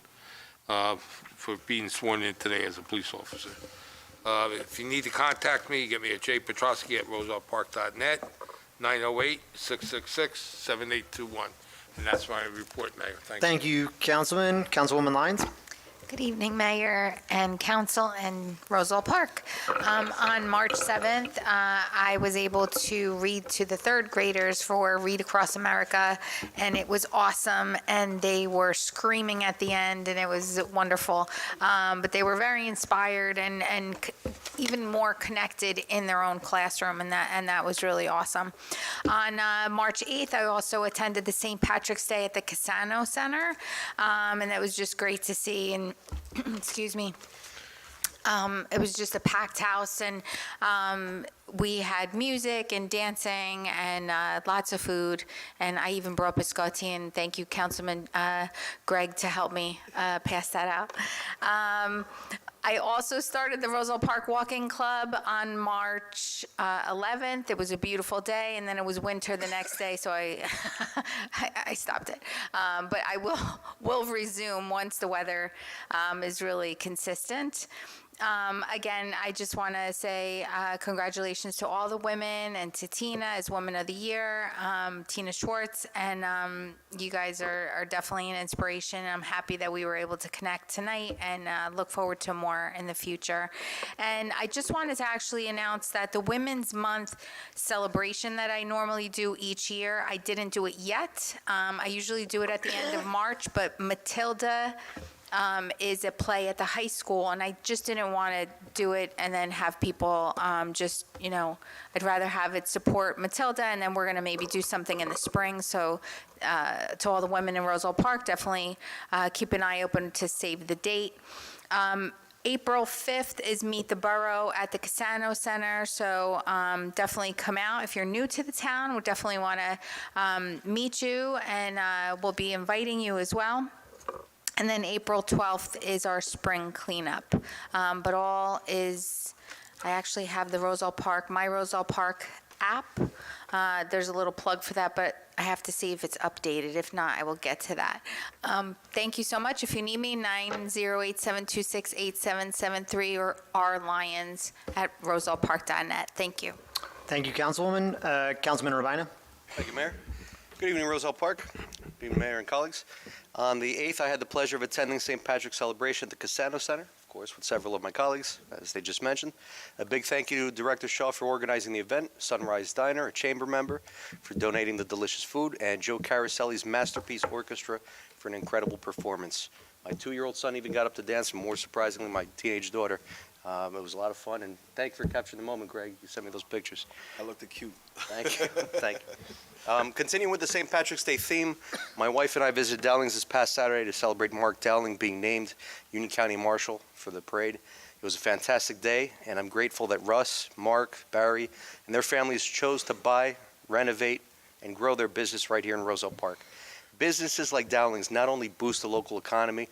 for being sworn in today as a police officer. If you need to contact me, get me at jpetrosky@rosellepark.net, 908-666-7821. And that's my report, Mayor. Thank you. Thank you, Councilman. Councilwoman Lyons? Good evening, Mayor and Council and Roselle Park. On March 7th, I was able to read to the third graders for Read Across America, and it was awesome, and they were screaming at the end, and it was wonderful. But they were very inspired and even more connected in their own classroom, and that was really awesome. On March 8th, I also attended the St. Patrick's Day at the Cassano Center, and that was just great to see, and excuse me. It was just a packed house, and we had music and dancing and lots of food, and I even brought biscotti, and thank you, Councilman Greg, to help me pass that out. I also started the Roselle Park Walking Club on March 11th. It was a beautiful day, and then it was winter the next day, so I stopped it. But I will resume once the weather is really consistent. Again, I just want to say congratulations to all the women and to Tina as Woman of the Year, Tina Schwartz, and you guys are definitely an inspiration. I'm happy that we were able to connect tonight, and look forward to more in the future. And I just wanted to actually announce that the Women's Month celebration that I normally do each year, I didn't do it yet. I usually do it at the end of March, but Matilda is a play at the high school, and I just didn't want to do it and then have people just, I'd rather have it support Matilda, and then we're going to maybe do something in the spring. So to all the women in Roselle Park, definitely keep an eye open to save the date. April 5th is Meet the Borough at the Cassano Center, so definitely come out. If you're new to the town, we definitely want to meet you, and we'll be inviting you as well. And then April 12th is our spring cleanup. But I actually have the Roselle Park, my Roselle Park app. There's a little plug for that, but I have to see if it's updated. If not, I will get to that. Thank you so much. If you need me, 908-726-8773 or rlyons@rosellepark.net. Thank you. Thank you, Councilwoman. Councilman Urbina? Thank you, Mayor. Good evening, Roselle Park. Good evening, Mayor and colleagues. On the 8th, I had the pleasure of attending St. Patrick's celebration at the Cassano Center, of course, with several of my colleagues, as they just mentioned. A big thank you to Director Shaw for organizing the event, Sunrise Diner, a chamber member, for donating the delicious food, and Joe Caroselli's Masterpiece Orchestra for an incredible performance. My 2-year-old son even got up to dance, and more surprisingly, my teenage daughter. It was a lot of fun, and thank you for capturing the moment, Greg. You sent me those pictures. I looked cute. Thank you. Thank you. Continuing with the St. Patrick's Day theme, my wife and I visited Dowlings this past Saturday to celebrate Mark Dowling being named Union County Marshal for the parade. It was a fantastic day, and I'm grateful that Russ, Mark, Barry, and their families chose to buy, renovate, and grow their business right here in Roselle Park. Businesses like Dowlings not only boost the local economy,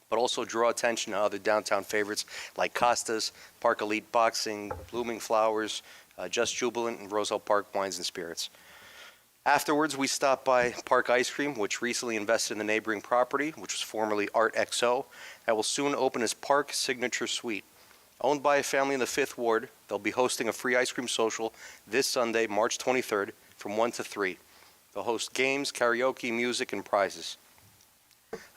but also draw attention to other downtown favorites like Costa's, Park Elite Boxing, Blooming Flowers, Just Jubilant, and Roselle Park Wines and Spirits. Afterwards, we stopped by Park Ice Cream, which recently invested in the neighboring property, which was formerly Art XO, that will soon open as Park Signature Suite. Owned by a family in the 5th Ward, they'll be hosting a free ice cream social this Sunday, March 23rd, from 1 to 3. They'll host games, karaoke, music, and prizes.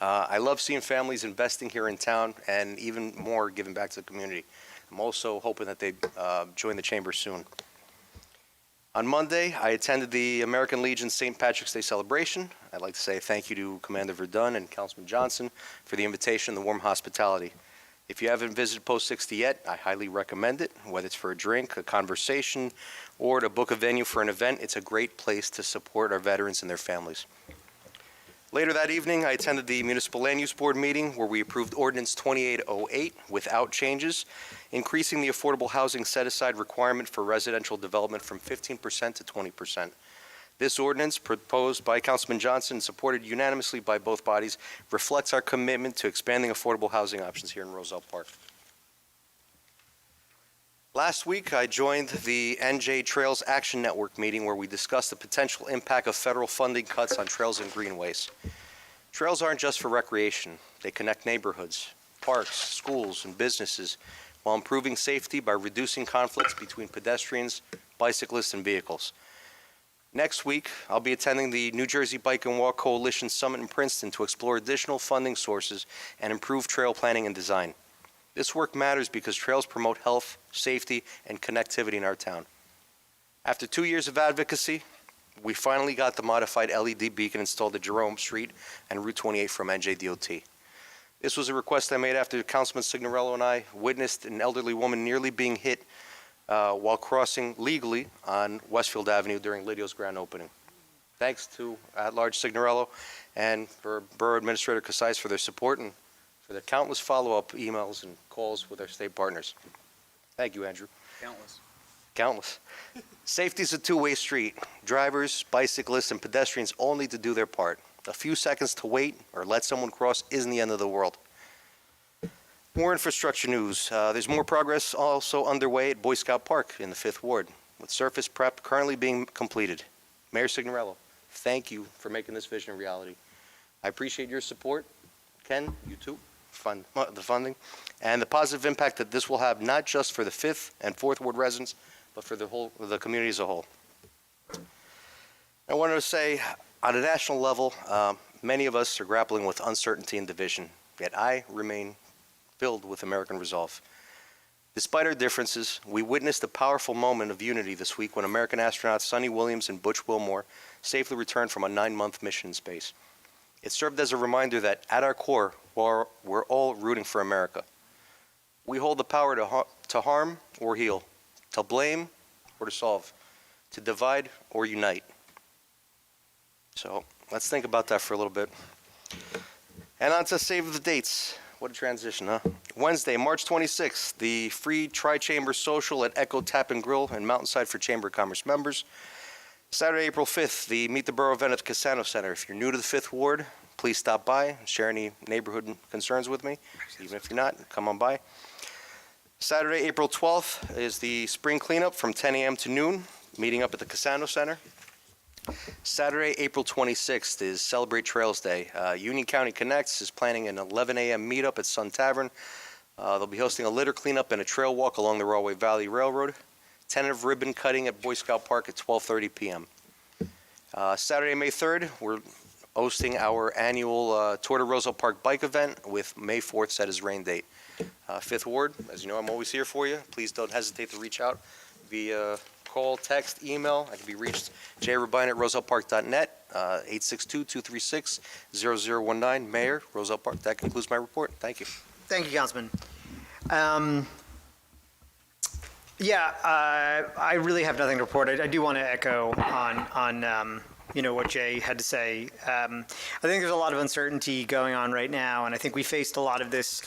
I love seeing families investing here in town and even more giving back to the community. I'm also hoping that they join the chamber soon. On Monday, I attended the American Legion St. Patrick's Day celebration. I'd like to say thank you to Commander Verdun and Councilman Johnson for the invitation and the warm hospitality. If you haven't visited Post 60 yet, I highly recommend it. Whether it's for a drink, a conversation, or to book a venue for an event, it's a great place to support our veterans and their families. Later that evening, I attended the Municipal Land Use Board meeting where we approved Ordinance 2808 without changes, increasing the affordable housing set-aside requirement for residential development from 15% to 20%. This ordinance, proposed by Councilman Johnson and supported unanimously by both bodies, reflects our commitment to expanding affordable housing options here in Roselle Park. Last week, I joined the NJ Trails Action Network meeting where we discussed the potential impact of federal funding cuts on trails and greenways. Trails aren't just for recreation. They connect neighborhoods, parks, schools, and businesses while improving safety by reducing conflicts between pedestrians, bicyclists, and vehicles. Next week, I'll be attending the New Jersey Bike and Walk Coalition Summit in Princeton to explore additional funding sources and improve trail planning and design. This work matters because trails promote health, safety, and connectivity in our town. After 2 years of advocacy, we finally got the modified LED beacon installed at Jerome Street and Route 28 from NJDOT. This was a request I made after Councilman Signorello and I witnessed an elderly woman nearly being hit while crossing legally on Westfield Avenue during Lidio's grand opening. Thanks to at-large Signorello and for Borough Administrator Casais for their support and for the countless follow-up emails and calls with our state partners. Thank you, Andrew. Countless. Safety is a two-way street. Drivers, bicyclists, and pedestrians all need to do their part. A few seconds to wait or let someone cross isn't the end of the world. More infrastructure news. There's more progress also underway at Boy Scout Park in the 5th Ward, with surface prep currently being completed. Mayor Signorello, thank you for making this vision a reality. I appreciate your support. Ken, you too, the funding, and the positive impact that this will have not just for the 5th and 4th Ward residents, but for the community as a whole. I wanted to say, on a national level, many of us are grappling with uncertainty and division, yet I remain filled with American resolve. Despite our differences, we witnessed a powerful moment of unity this week when American astronauts Sonny Williams and Butch Wilmore safely returned from a 9-month mission in space. It served as a reminder that, at our core, we're all rooting for America. We hold the power to harm or heal, to blame or to solve, to divide or unite. So let's think about that for a little bit. And on to save the dates. What a transition, huh? Wednesday, March 26th, the free Tri-Chamber Social at Echo Tap and Grill in Mountainside for Chamber of Commerce members. Saturday, April 5th, the Meet the Borough event at the Casano Center. If you're new to the 5th Ward, please stop by and share any neighborhood concerns with me. Even if you're not, come on by. Saturday, April 12th is the spring cleanup from 10 a.m. to noon, meeting up at the Casano Center. Saturday, April 26th is Celebrate Trails Day. Union County Connects is planning an 11 a.m. meetup at Sun Tavern. They'll be hosting a litter cleanup and a trail walk along the Rahway Valley Railroad. Tentative ribbon cutting at Boy Scout Park at 12:30 p.m. Saturday, May 3rd, we're hosting our annual Tour de Roselle Park bike event with May 4th set as rain date. 5th Ward, as you know, I'm always here for you. Please don't hesitate to reach out via call, text, email. I can be reached jrubine@rosellepark.net, 862-236-0019. Mayor, Roselle Park. That concludes my report. Thank you. Thank you, Councilman. I really have nothing to report. I do want to echo on what Jay had to say. I think there's a lot of uncertainty going on right now, and I think we faced a lot of this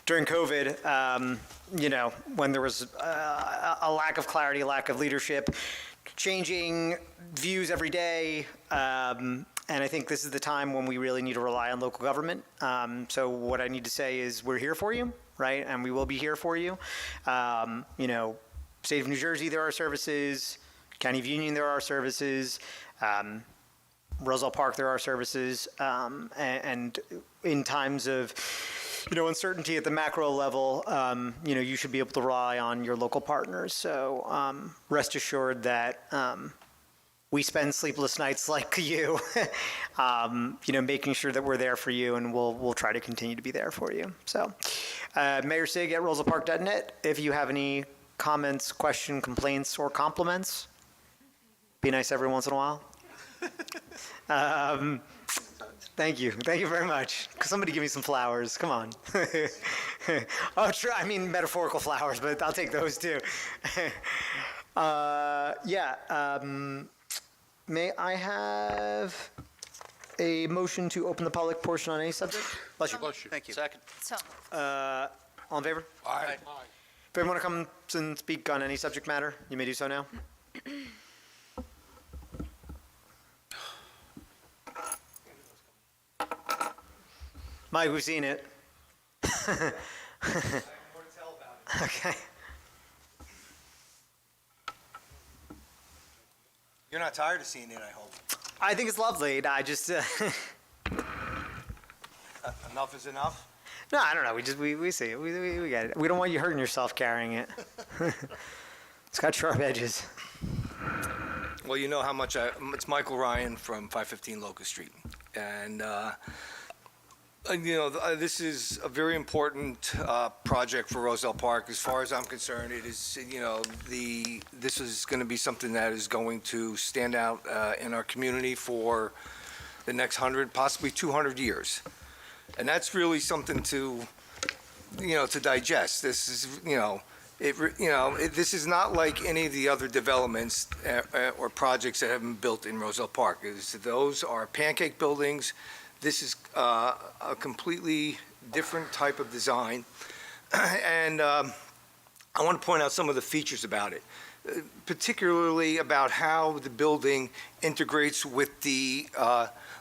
during COVID, when there was a lack of clarity, a lack of leadership, changing views every day. And I think this is the time when we really need to rely on local government. So what I need to say is we're here for you, right? And we will be here for you. State of New Jersey, there are services. County of Union, there are services. Roselle Park, there are services. And in times of uncertainty at the macro level, you should be able to rely on your local partners. So rest assured that we spend sleepless nights like you, making sure that we're there for you, and we'll try to continue to be there for you. So Mayor Sig at rosellepark.net, if you have any comments, questions, complaints, or compliments, be nice every once in a while. Thank you. Thank you very much. Somebody give me some flowers. Come on. Oh, true. I mean metaphorical flowers, but I'll take those too. May I have a motion to open the public portion on any subject? Bless you. Thank you. Second. So, All in favor? Aye. If anyone want to come and speak on any subject matter, you may do so now. Mike, we've seen it. Okay. You're not tired of seeing it, I hope. I think it's lovely. I just, Enough is enough? no, I don't know. We see it. We get it. We don't want you hurting yourself carrying it. It's got sharp edges. Well, you know how much it's Michael Ryan from 515 Locust Street. And, this is a very important project for Roselle Park. As far as I'm concerned, it is, this is going to be something that is going to stand out in our community for the next 100, possibly 200 years. And that's really something to digest. This is, this is not like any of the other developments or projects that have been built in Roselle Park. Those are pancake buildings. This is a completely different type of design. And I want to point out some of the features about it, particularly about how the building integrates with the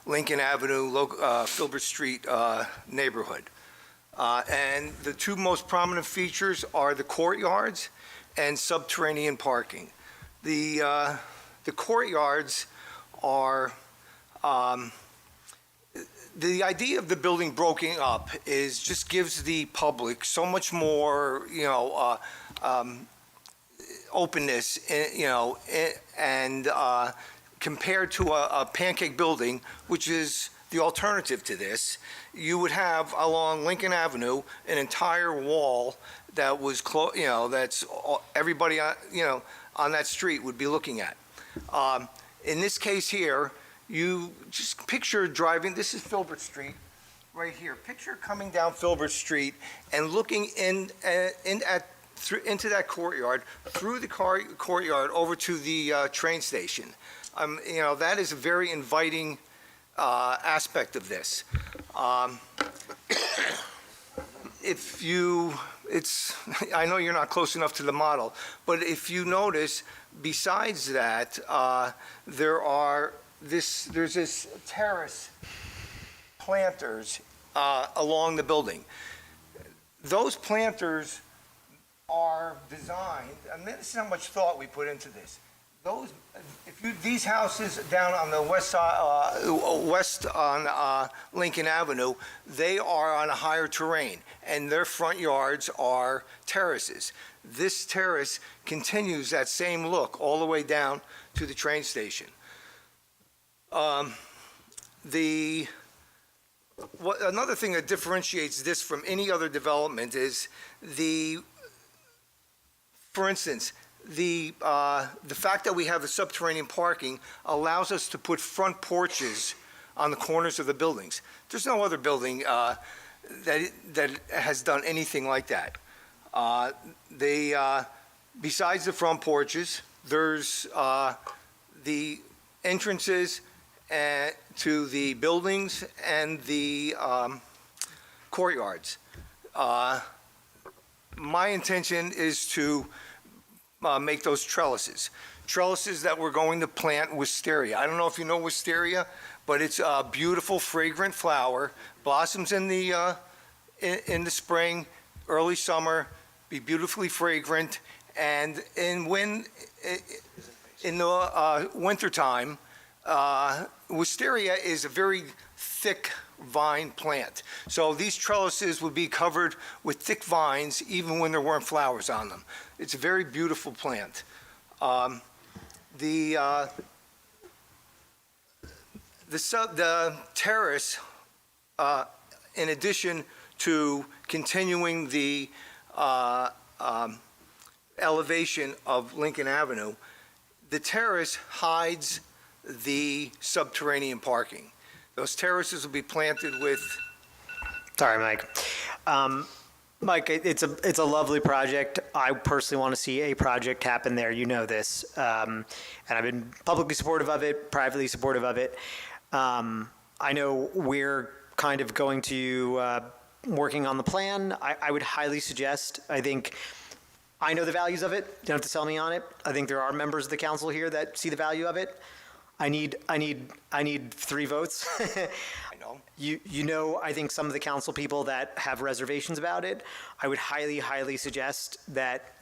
Lincoln Avenue, Filbert Street neighborhood. And the two most prominent features are the courtyards and subterranean parking. The courtyards are, the idea of the building broken up is just gives the public so much more, openness, and compared to a pancake building, which is the alternative to this, you would have along Lincoln Avenue an entire wall that was that's everybody on that street would be looking at. In this case here, you just picture driving. This is Filbert Street, right here. Picture coming down Filbert Street and looking into that courtyard, through the courtyard over to the train station. That is a very inviting aspect of this. I know you're not close enough to the model, but if you notice, besides that, there's this terrace planters along the building. Those planters are designed, and this is how much thought we put into this. These houses down on the west side, west on Lincoln Avenue, they are on a higher terrain, and their front yards are terraces. This terrace continues that same look all the way down to the train station. Another thing that differentiates this from any other development is for instance, the fact that we have the subterranean parking allows us to put front porches on the corners of the buildings. There's no other building that has done anything like that. Besides the front porches, there's the entrances to the buildings and the courtyards. My intention is to make those trellises that we're going to plant wisteria. I don't know if you know wisteria, but it's a beautiful, fragrant flower, blossoms in the spring, early summer, be beautifully fragrant, and in the wintertime, wisteria is a very thick vine plant. So these trellises would be covered with thick vines even when there weren't flowers on them. It's a very beautiful plant. The terrace, in addition to continuing the elevation of Lincoln Avenue, the terrace hides the subterranean parking. Those terraces will be planted with, Sorry, Mike. Mike, it's a lovely project. I personally want to see a project happen there. You know this. And I've been publicly supportive of it, privately supportive of it. I know we're kind of going to, working on the plan. I would highly suggest, I know the values of it. You don't have to sell me on it. I think there are members of the council here that see the value of it. I need 3 votes. I know. You know, I think some of the council people that have reservations about it, I would highly, highly suggest that,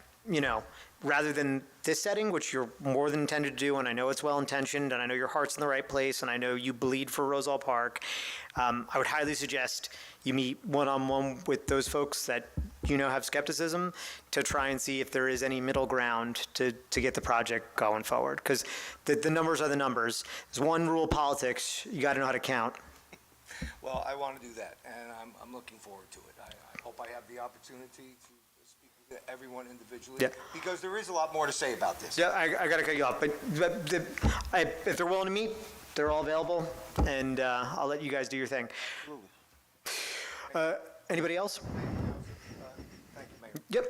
rather than this setting, which you're more than intended to do, and I know it's well-intentioned, and I know your heart's in the right place, and I know you bleed for Roselle Park, I would highly suggest you meet one-on-one with those folks that have skepticism to try and see if there is any middle ground to get the project going forward. Because the numbers are the numbers. There's one rule of politics, you got to know how to count. Well, I want to do that, and I'm looking forward to it. I hope I have the opportunity to speak to everyone individually, Yeah. because there is a lot more to say about this. Yeah, I got to cut you off, but if they're willing to meet, they're all available, and I'll let you guys do your thing. Anybody else? Thank you, Mayor. Yep.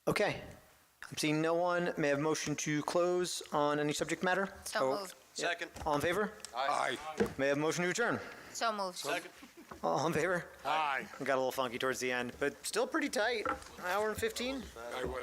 Okay. I'm seeing no one. May I have a motion to close on any subject matter? So moved. Second. All in favor? Aye. May I have a motion to adjourn? So moved. Second. All in favor? Aye. Got a little funky towards the end, but still pretty tight. Hour and 15? I will.